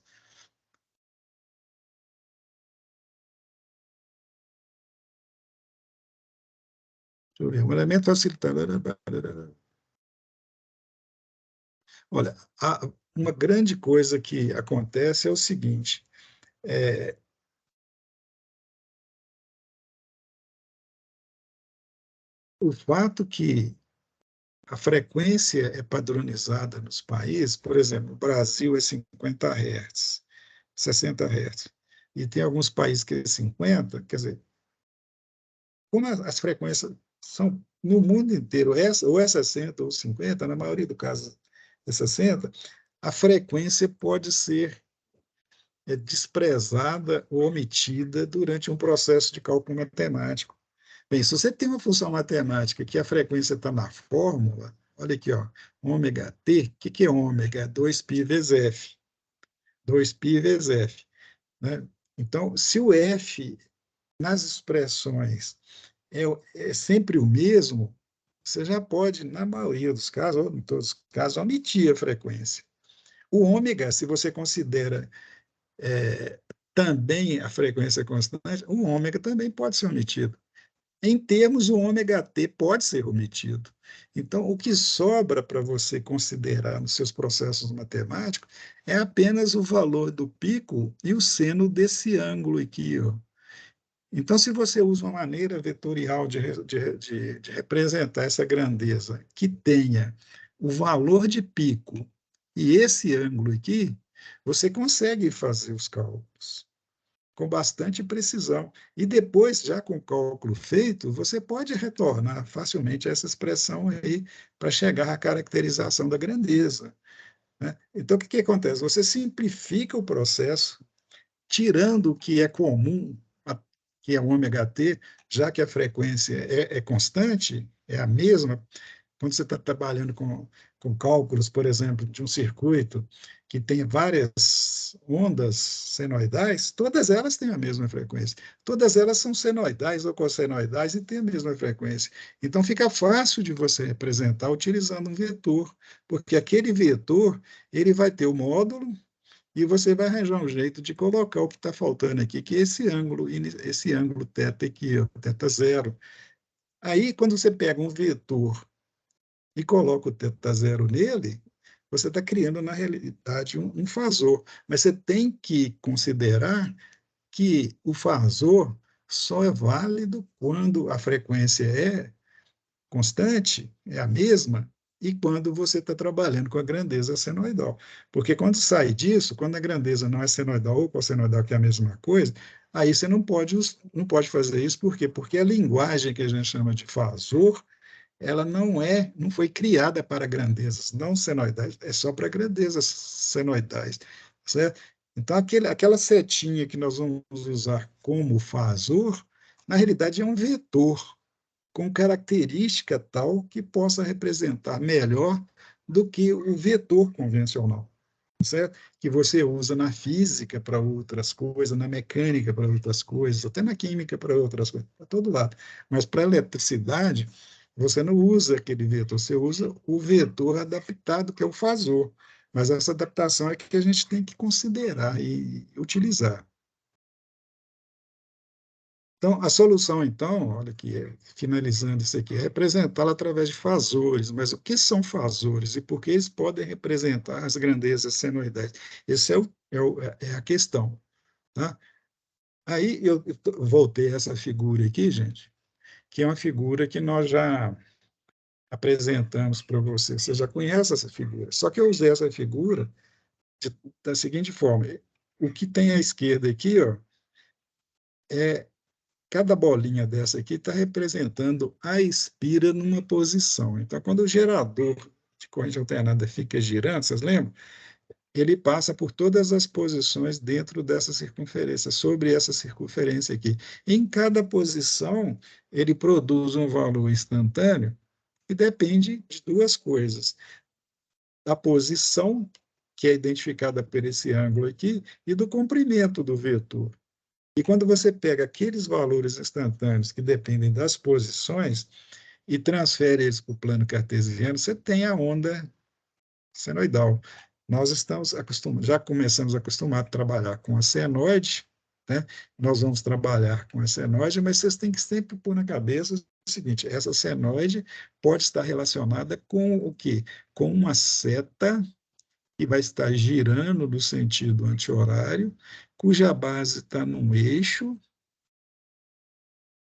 Deixa eu ver, um elemento facilitador. Olha, uma grande coisa que acontece é o seguinte: é, o fato que a frequência é padronizada nos países, por exemplo, o Brasil é 50 Hz, 60 Hz, e tem alguns países que é 50, quer dizer, como as frequências são no mundo inteiro, ou é 60 ou 50, na maioria do caso é 60, a frequência pode ser desprezada ou omitida durante um processo de cálculo matemático. Bem, se você tem uma função matemática que a frequência está na fórmula, olha aqui, ó, ômega t, o que é ômega? É 2π vezes f. 2π vezes f. Né? Então, se o f nas expressões é sempre o mesmo, você já pode, na maioria dos casos, ou em todos os casos, omitir a frequência. O ômega, se você considera também a frequência constante, o ômega também pode ser omitido. Em termos, o ômega t pode ser omitido. Então, o que sobra para você considerar nos seus processos matemáticos é apenas o valor do pico e o seno desse ângulo aqui, ó. Então, se você usa uma maneira vetorial de representar essa grandeza que tenha o valor de pico e esse ângulo aqui, você consegue fazer os cálculos com bastante precisão. E depois, já com o cálculo feito, você pode retornar facilmente a essa expressão aí para chegar à caracterização da grandeza. Né? Então, o que acontece? Você simplifica o processo, tirando o que é comum, que é o ômega t, já que a frequência é constante, é a mesma. Quando você está trabalhando com cálculos, por exemplo, de um circuito que tem várias ondas senoidais, todas elas têm a mesma frequência. Todas elas são senoidais ou cossenoidais e têm a mesma frequência. Então, fica fácil de você representar utilizando um vetor, porque aquele vetor ele vai ter o módulo e você vai arranjar um jeito de colocar o que está faltando aqui, que é esse ângulo θ aqui, ó, θ0. Aí, quando você pega um vetor e coloca o θ0 nele, você está criando, na realidade, um fazor. Mas você tem que considerar que o fazor só é válido quando a frequência é constante, é a mesma, e quando você está trabalhando com a grandeza senoidal. Porque quando sai disso, quando a grandeza não é senoidal ou cossenoidal, que é a mesma coisa, aí você não pode fazer isso. Por quê? Porque a linguagem que a gente chama de fazor ela não foi criada para grandezas não senoidais, é só para grandezas senoidais, certo? Então, aquela setinha que nós vamos usar como fasor, na realidade é um vetor com característica tal que possa representar melhor do que o vetor convencional, certo? Que você usa na física para outras coisas, na mecânica para outras coisas, até na química para outras coisas, para todo lado. Mas para a eletricidade, você não usa aquele vetor, você usa o vetor adaptado, que é o fasor. Mas essa adaptação é que a gente tem que considerar e utilizar. Então, a solução, então, olha aqui, finalizando isso aqui, é representá-la através de fasores. Mas o que são fasores e por que eles podem representar as grandezas senoidais? Essa é a questão. Tá? Aí eu voltei a essa figura aqui, gente, que é uma figura que nós já apresentamos para você. Você já conhece essa figura. Só que eu usei essa figura da seguinte forma. O que tem à esquerda aqui, ó, é cada bolinha dessa aqui está representando a espira numa posição. Então, quando o gerador de corrente alternada fica girando, vocês lembram? Ele passa por todas as posições dentro dessa circunferência, sobre essa circunferência aqui. Em cada posição, ele produz um valor instantâneo que depende de duas coisas: da posição, que é identificada por esse ângulo aqui, e do comprimento do vetor. E quando você pega aqueles valores instantâneos que dependem das posições e transfere eles para o plano cartesiano, você tem a onda senoidal. Nós já começamos a acostumar a trabalhar com a senoide, né? Nós vamos trabalhar com a senoide, mas vocês têm que sempre pôr na cabeça o seguinte: essa senoide pode estar relacionada com o quê? Com uma seta que vai estar girando no sentido anti-horário, cuja base está num eixo,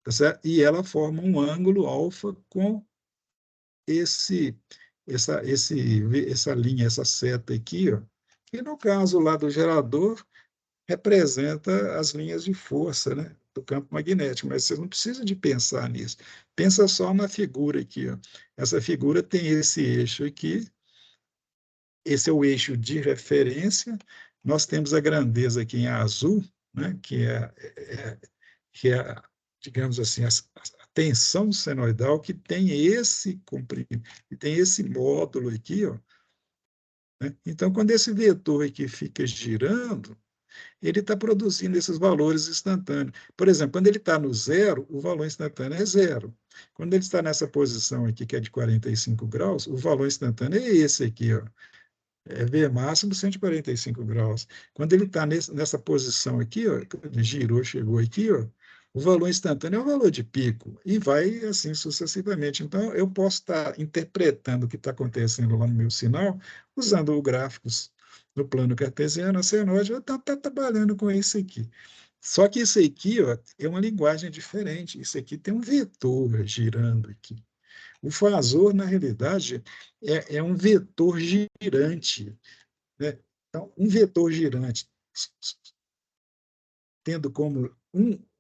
tá certo? E ela forma um ângulo alfa com essa linha, essa seta aqui, ó, que no caso lá do gerador representa as linhas de força, né, do campo magnético, mas você não precisa de pensar nisso. Pensa só na figura aqui, ó. Essa figura tem esse eixo aqui, esse é o eixo de referência. Nós temos a grandeza aqui em azul, né, que é, digamos assim, a tensão senoidal, que tem esse comprimento, que tem esse módulo aqui, ó, né? Então, quando esse vetor aqui fica girando, ele está produzindo esses valores instantâneos. Por exemplo, quando ele está no zero, o valor instantâneo é zero. Quando ele está nessa posição aqui, que é de 45 graus, o valor instantâneo é esse aqui, ó. É V máximo 145 graus. Quando ele está nessa posição aqui, ó, ele girou, chegou aqui, ó, o valor instantâneo é o valor de pico, e vai assim sucessivamente. Então, eu posso estar interpretando o que está acontecendo lá no meu sinal, usando gráficos no plano cartesiano, a senoide está trabalhando com isso aqui. Só que isso aqui, ó, é uma linguagem diferente. Isso aqui tem um vetor girando aqui. O fasor, na realidade, é um vetor girante, né? Então, um vetor girante,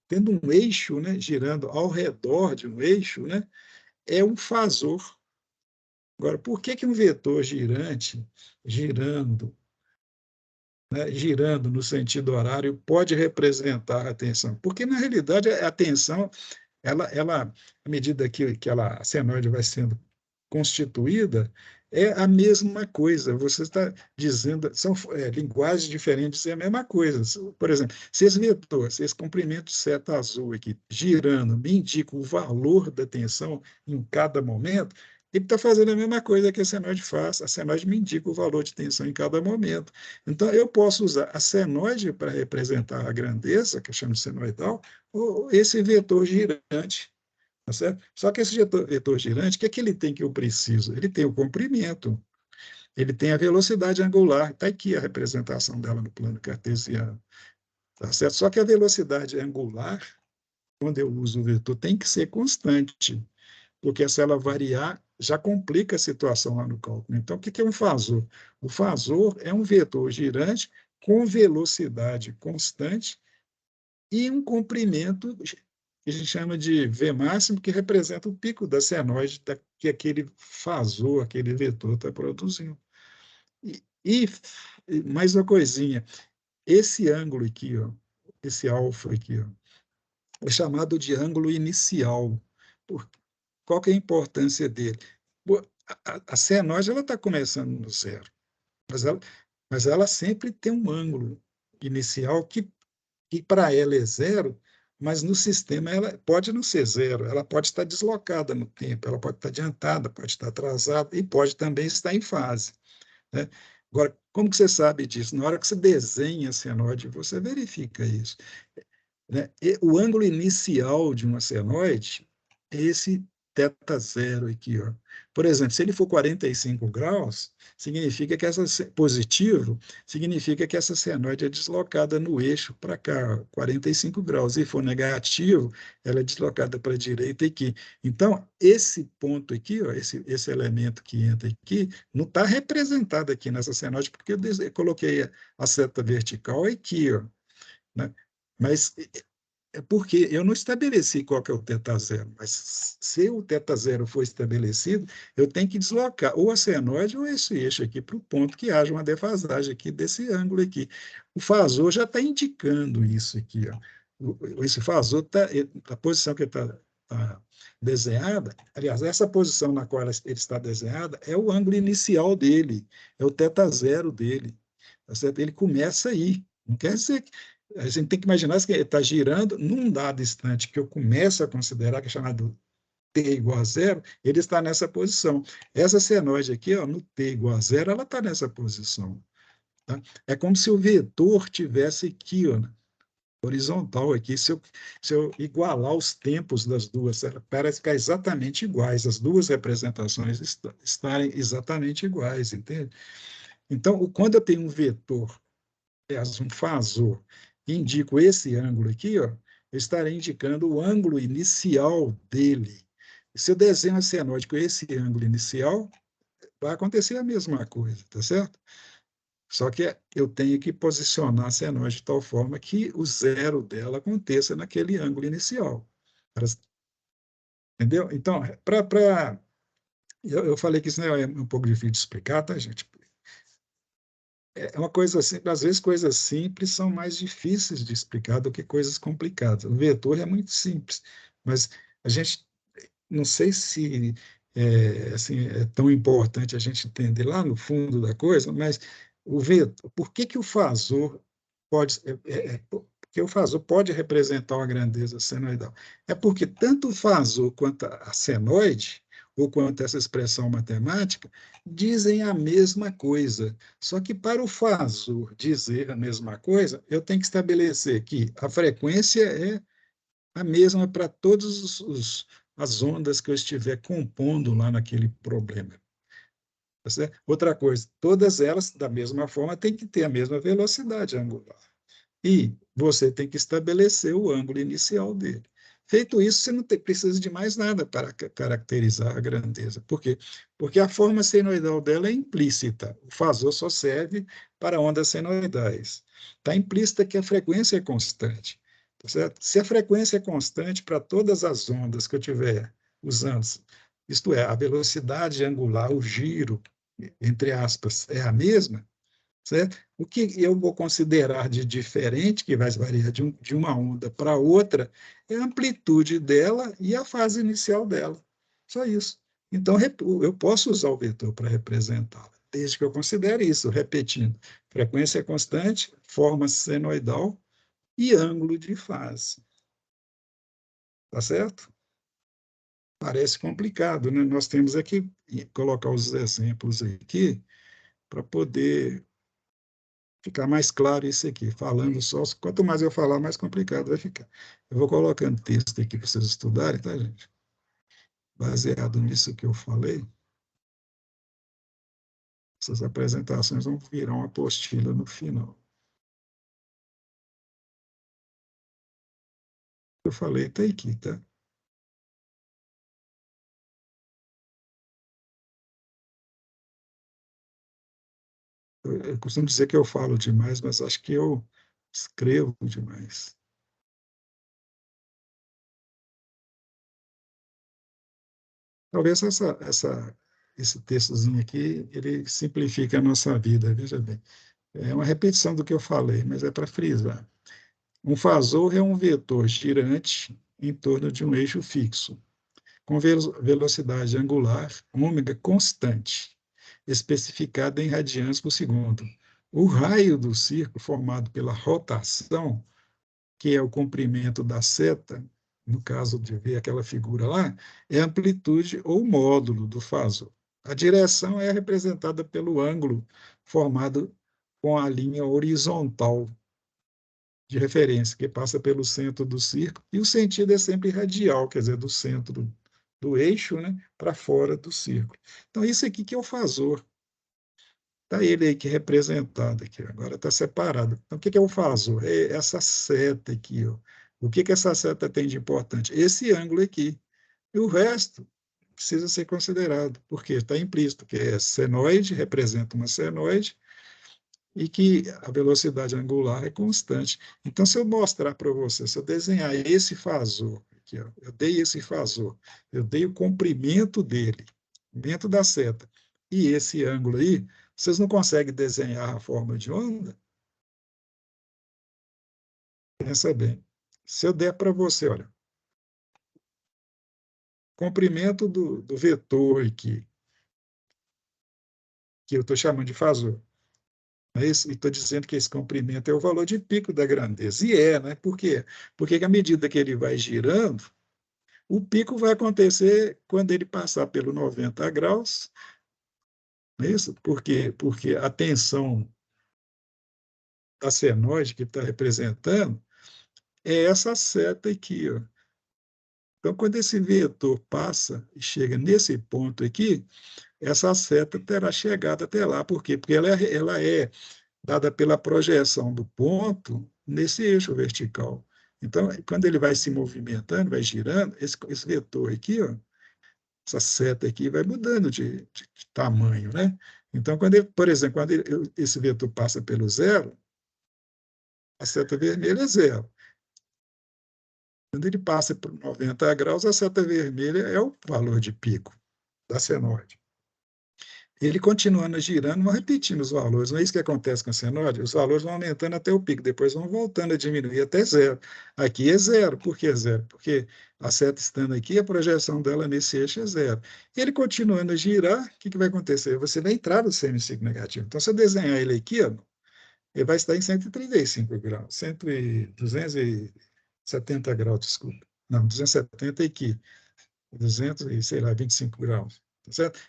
tendo um eixo, né, girando ao redor de um eixo, né, é um fasor. Agora, por que um vetor girante, girando, né, girando no sentido horário, pode representar a tensão? Porque, na realidade, a tensão, à medida que a senoide vai sendo constituída, é a mesma coisa. Você está dizendo, são linguagens diferentes, é a mesma coisa. Por exemplo, se esse vetor, se esse comprimento seta azul aqui, girando, me indica o valor da tensão em cada momento, ele está fazendo a mesma coisa que a senoide faz. A senoide me indica o valor de tensão em cada momento. Então, eu posso usar a senoide para representar a grandeza, que eu chamo de senoidal, ou esse vetor girante. Tá certo? Só que esse vetor girante, o que é que ele tem que eu preciso? Ele tem o comprimento, ele tem a velocidade angular, está aqui a representação dela no plano cartesiano. Tá certo? Só que a velocidade angular, quando eu uso o vetor, tem que ser constante, porque se ela variar, já complica a situação lá no cálculo. Então, o que é um fasor? O fasor é um vetor girante com velocidade constante e um comprimento que a gente chama de V máximo, que representa o pico da senoide que aquele fasor, aquele vetor está produzindo. E mais uma coisinha, esse ângulo aqui, ó, esse alfa aqui, ó, é chamado de ângulo inicial. Qual que é a importância dele? A senoide está começando no zero, mas ela sempre tem um ângulo inicial que para ela é zero, mas no sistema ela pode não ser zero, ela pode estar deslocada no tempo, ela pode estar adiantada, pode estar atrasada e pode também estar em fase, né? Agora, como que você sabe disso? Na hora que você desenha a senoide, você verifica isso, né? E o ângulo inicial de uma senoide é esse θ zero aqui, ó. Por exemplo, se ele for 45 graus, significa que positivo, significa que essa senoide é deslocada no eixo para cá, 45 graus. Se for negativo, ela é deslocada para a direita aqui. Então, esse ponto aqui, ó, esse elemento que entra aqui, não está representado aqui nessa senoide, porque eu coloquei a seta vertical aqui, ó, né? Mas é porque eu não estabeleci qual que é o θ zero, mas se o θ zero for estabelecido, eu tenho que deslocar ou a senoide ou esse eixo aqui para o ponto que haja uma defasagem aqui desse ângulo aqui. O fasor já está indicando isso aqui, ó. Esse fasor, a posição que está desenhada, aliás, essa posição na qual ele está desenhada é o ângulo inicial dele, é o θ zero dele. Tá certo? Ele começa aí. Não quer dizer que a gente tem que imaginar que ele está girando num dado instante que eu começo a considerar, que é chamado t igual a zero, ele está nessa posição. Essa senoide aqui, ó, no t igual a zero, ela está nessa posição. Tá? É como se o vetor tivesse aqui, ó, horizontal aqui. Se eu igualar os tempos das duas, parece ficar exatamente iguais, as duas representações estarem exatamente iguais, entende? Então, quando eu tenho um vetor, um fasor, e indico esse ângulo aqui, ó, eu estarei indicando o ângulo inicial dele. Se eu desenho a senoide com esse ângulo inicial, vai acontecer a mesma coisa, tá certo? Só que eu tenho que posicionar a senoide de tal forma que o zero dela aconteça naquele ângulo inicial. Entendeu? Então, eu falei que isso é um pouco difícil de explicar, tá, gente? É uma coisa assim, às vezes coisas simples são mais difíceis de explicar do que coisas complicadas. O vetor é muito simples, mas a gente não sei se assim, é tão importante a gente entender lá no fundo da coisa, mas o vetor, por que que o fasor pode porque o fasor pode representar uma grandeza senoidal? É porque tanto o fasor quanto a senoide, ou quanto essa expressão matemática, dizem a mesma coisa. Só que para o fasor dizer a mesma coisa, eu tenho que estabelecer que a frequência é a mesma para todas as ondas que eu estiver compondo lá naquele problema. Tá certo? Outra coisa, todas elas, da mesma forma, têm que ter a mesma velocidade angular. E você tem que estabelecer o ângulo inicial dele. Feito isso, você não precisa de mais nada para caracterizar a grandeza. Por quê? Porque a forma senoidal dela é implícita. O fasor só serve para ondas senoidais. Está implícita que a frequência é constante. Tá certo? Se a frequência é constante para todas as ondas que eu tiver usando, isto é, a velocidade angular, o giro, entre aspas, é a mesma, certo? O que eu vou considerar de diferente, que vai variar de uma onda para outra, é a amplitude dela e a fase inicial dela. Só isso. Então, eu posso usar o vetor para representá-la, desde que eu considere isso, repetindo. Frequência constante, forma senoidal e ângulo de fase. Tá certo? Parece complicado, né? Nós temos aqui colocar os exemplos aqui para poder ficar mais claro isso aqui. Falando só, quanto mais eu falar, mais complicado vai ficar. Eu vou colocando texto aqui para vocês estudarem, tá, gente? Baseado nisso que eu falei, essas apresentações vão virar uma apostila no final. Eu falei, está aqui, tá? Eu costumo dizer que eu falo demais, mas acho que eu escrevo demais. Talvez esse textozinho aqui, ele simplifique a nossa vida, veja bem. É uma repetição do que eu falei, mas é para frisar. Um fasor é um vetor girante em torno de um eixo fixo, com velocidade angular ômega constante, especificada em radianos por segundo. O raio do círculo formado pela rotação, que é o comprimento da seta, no caso de ver aquela figura lá, é a amplitude ou módulo do fasor. A direção é representada pelo ângulo formado com a linha horizontal de referência, que passa pelo centro do círculo, e o sentido é sempre radial, quer dizer, do centro do eixo, né, para fora do círculo. Então, isso aqui que é o fasor. Está ele aí que é representado aqui, agora está separado. Então, o que é o fasor? É essa seta aqui. Ó. O que essa seta tem de importante? Esse ângulo aqui. E o resto precisa ser considerado, porque está implícito, que é senoide, representa uma senoide, e que a velocidade angular é constante. Então, se eu mostrar para você, se eu desenhar esse fasor, aqui, ó, eu dei esse fasor, eu dei o comprimento dele, dentro da seta, e esse ângulo aí, vocês não conseguem desenhar a forma de onda? Pensa bem. Se eu der para você, olha, comprimento do vetor aqui, que eu estou chamando de fasor, e estou dizendo que esse comprimento é o valor de pico da grandeza. E é, né? Por quê? Porque à medida que ele vai girando, o pico vai acontecer quando ele passar pelo 90 graus, não é isso? Porque a tensão da senoide que está representando é essa seta aqui. Ó. Então, quando esse vetor passa e chega nesse ponto aqui, essa seta terá chegado até lá. Por quê? Porque ela é dada pela projeção do ponto nesse eixo vertical. Então, quando ele vai se movimentando, vai girando, esse vetor aqui, ó, essa seta aqui vai mudando de tamanho, né? Então, por exemplo, quando esse vetor passa pelo zero, a seta vermelha é zero. Quando ele passa por 90 graus, a seta vermelha é o valor de pico da senoide. Ele continuando girando, vão repetindo os valores. Não é isso que acontece com a senoide? Os valores vão aumentando até o pico, depois vão voltando a diminuir até zero. Aqui é zero. Por que zero? Porque a seta estando aqui, a projeção dela nesse eixo é zero. Ele continuando a girar, o que vai acontecer? Você vai entrar no semiciclo negativo. Então, se eu desenhar ele aqui, ó, ele vai estar em 135 graus, 270 graus, desculpa. Não, 270 aqui, 200 e, sei lá, 25 graus. Tá certo?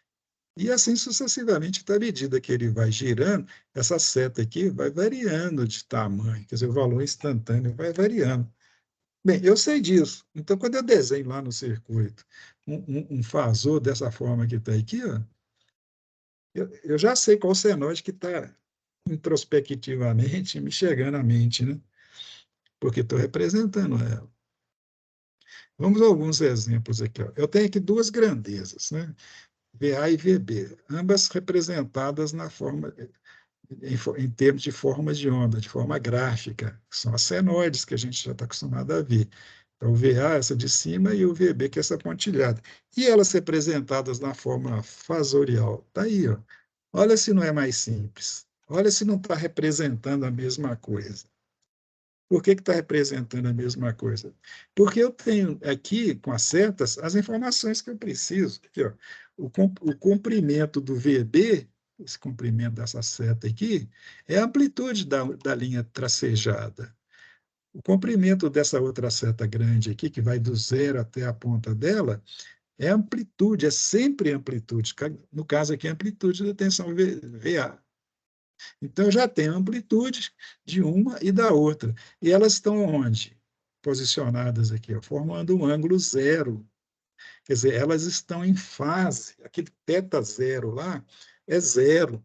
E assim sucessivamente, à medida que ele vai girando, essa seta aqui vai variando de tamanho, quer dizer, o valor instantâneo vai variando. Bem, eu sei disso. Então, quando eu desenho lá no circuito um fasor dessa forma que está aqui, ó, eu já sei qual senoide que está introspectivamente me chegando à mente, né? Porque estou representando ela. Vamos a alguns exemplos aqui. Ó. Eu tenho aqui duas grandezas, né? VA e VB, ambas representadas na forma, em termos de forma de onda, de forma gráfica, que são as senoides que a gente já está acostumado a ver. Então, o VA, essa de cima, e o VB, que é essa pontilhada. E elas representadas na forma fasorial. Está aí, ó. Olha se não é mais simples. Olha se não está representando a mesma coisa. Por que está representando a mesma coisa? Porque eu tenho aqui, com as setas, as informações que eu preciso. Aqui, ó, o comprimento do VB, esse comprimento dessa seta aqui, é a amplitude da linha tracejada. O comprimento dessa outra seta grande aqui, que vai do zero até a ponta dela, é amplitude, é sempre amplitude. No caso aqui, é amplitude da tensão VA. Então, eu já tenho amplitude de uma e da outra. E elas estão onde? Posicionadas aqui, ó, formando um ângulo zero. Quer dizer, elas estão em fase. Aquele θ zero lá é zero.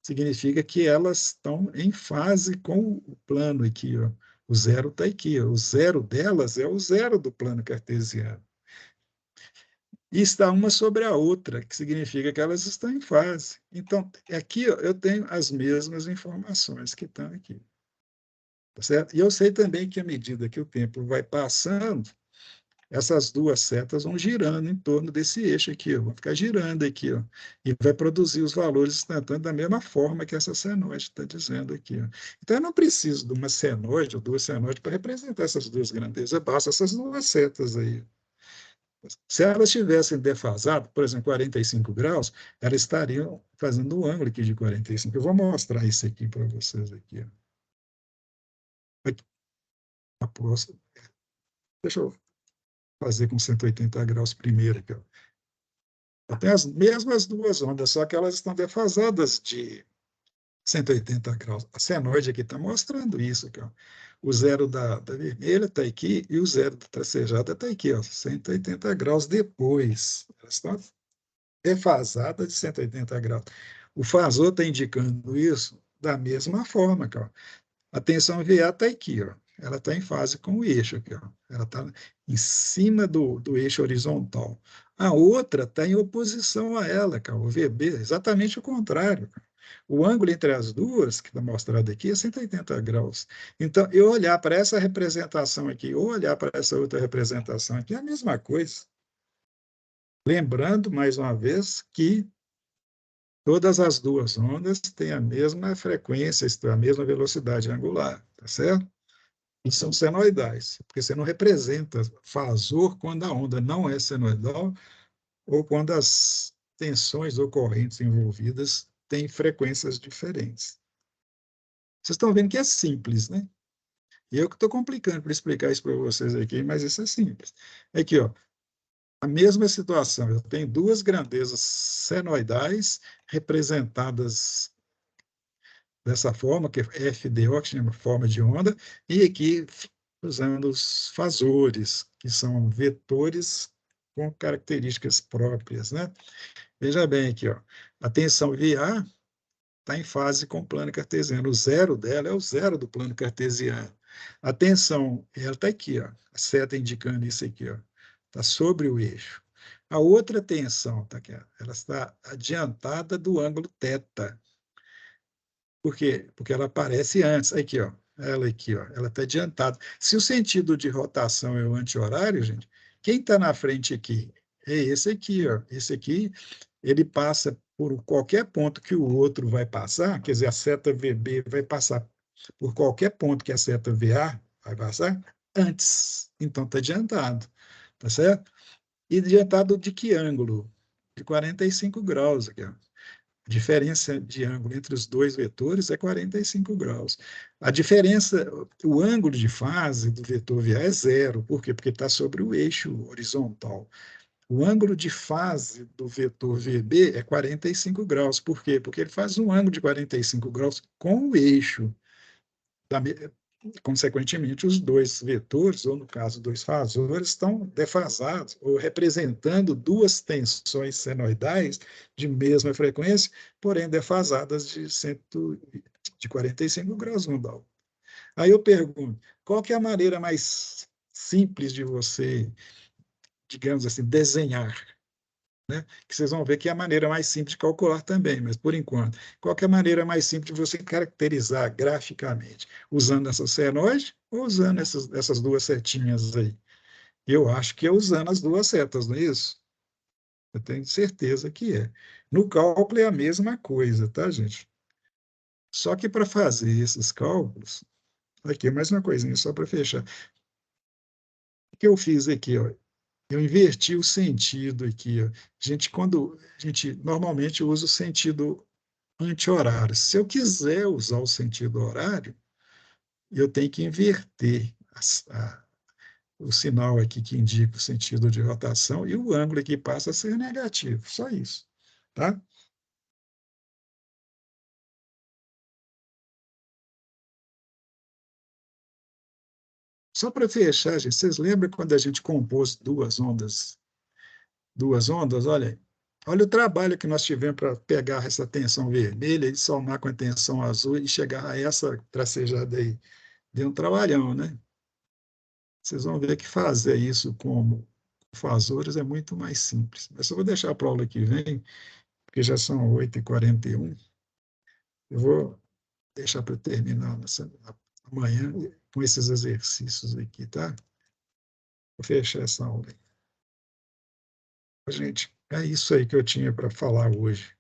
Significa que elas estão em fase com o plano aqui. Ó. O zero está aqui. Ó. O zero delas é o zero do plano cartesiano. E está uma sobre a outra, que significa que elas estão em fase. Então, aqui eu tenho as mesmas informações que estão aqui. Tá certo? E eu sei também que, à medida que o tempo vai passando, essas duas setas vão girando em torno desse eixo aqui, ó, vão ficar girando aqui, ó, e vai produzir os valores instantâneos da mesma forma que essa senoide está dizendo aqui. Ó. Então, eu não preciso de uma senoide ou duas senoides para representar essas duas grandezas, basta essas duas setas aí. Se elas estivessem defasadas, por exemplo, 45 graus, elas estariam fazendo um ângulo aqui de 45. Eu vou mostrar isso aqui para vocês aqui. Ó. Aqui, a próxima. Deixa eu fazer com 180 graus primeiro aqui. Ó. Tem as mesmas duas ondas, só que elas estão defasadas de 180 graus. A senoide aqui está mostrando isso. Aqui, ó. O zero da vermelha está aqui e o zero da tracejada está aqui, ó, 180 graus depois. Elas estão defasadas de 180 graus. O fasor está indicando isso da mesma forma. Ó. A tensão VA está aqui, ó. Ela está em fase com o eixo aqui, ó. Ela está em cima do eixo horizontal. A outra está em oposição a ela, cara, o VB, exatamente o contrário. O ângulo entre as duas, que está mostrado aqui, é 180 graus. Então, eu olhar para essa representação aqui, ou olhar para essa outra representação aqui, é a mesma coisa. Lembrando, mais uma vez, que todas as duas ondas têm a mesma frequência, a mesma velocidade angular, tá certo? E são senoidais, porque você não representa fasor quando a onda não é senoidal ou quando as tensões ou correntes envolvidas têm frequências diferentes. Vocês estão vendo que é simples, né? E eu que estou complicando para explicar isso para vocês aqui, mas isso é simples. Aqui, ó, a mesma situação, eu tenho duas grandezas senoidais representadas dessa forma, que é FDO, que chama forma de onda, e aqui usando os fasores, que são vetores com características próprias, né? Veja bem aqui, ó, a tensão VA está em fase com o plano cartesiano. O zero dela é o zero do plano cartesiano. A tensão, ela está aqui, ó, a seta indicando isso aqui, ó, está sobre o eixo. A outra tensão, tá aqui, ó, ela está adiantada do ângulo θ. Por quê? Porque ela aparece antes. Aqui, ó, ela aqui, ó, ela está adiantada. Se o sentido de rotação é o anti-horário, gente, quem está na frente aqui? É esse aqui, ó. Esse aqui, ele passa por qualquer ponto que o outro vai passar, quer dizer, a seta VB vai passar por qualquer ponto que a seta VA vai passar antes. Então, está adiantado, tá certo? E adiantado de que ângulo? De 45 graus aqui, ó. A diferença de ângulo entre os dois vetores é 45 graus. A diferença, o ângulo de fase do vetor VA é zero. Por quê? Porque está sobre o eixo horizontal. O ângulo de fase do vetor VB é 45 graus. Por quê? Porque ele faz um ângulo de 45 graus com o eixo. Consequentemente, os dois vetores, ou no caso, dois fasores, estão defasados, ou representando duas tensões senoidais de mesma frequência, porém defasadas de 45 graus nodal. Aí eu pergunto, qual que é a maneira mais simples de você, digamos assim, desenhar, né? Que vocês vão ver que é a maneira mais simples de calcular também, mas por enquanto, qual que é a maneira mais simples de você caracterizar graficamente? Usando essa senoide ou usando essas duas setinhas aí? Eu acho que é usando as duas setas, não é isso? Eu tenho certeza que é. No cálculo é a mesma coisa, tá, gente? Só que para fazer esses cálculos, aqui mais uma coisinha só para fechar. O que eu fiz aqui, ó? Eu inverti o sentido aqui. Ó. Quando a gente normalmente usa o sentido anti-horário. Se eu quiser usar o sentido horário, eu tenho que inverter o sinal aqui que indica o sentido de rotação e o ângulo aqui passa a ser negativo. Só isso. Tá? Só para fechar, gente, vocês lembram quando a gente compôs duas ondas? Duas ondas, olha aí. Olha o trabalho que nós tivemos para pegar essa tensão vermelha e somar com a tensão azul e chegar a essa tracejada aí. Deu um trabalhão, né? Vocês vão ver que fazer isso como fasores é muito mais simples. Mas eu vou deixar para a aula que vem, porque já são 8h41. Eu vou deixar para terminar amanhã com esses exercícios aqui, tá? Vou fechar essa aula aí. Gente, é isso aí que eu tinha para falar hoje.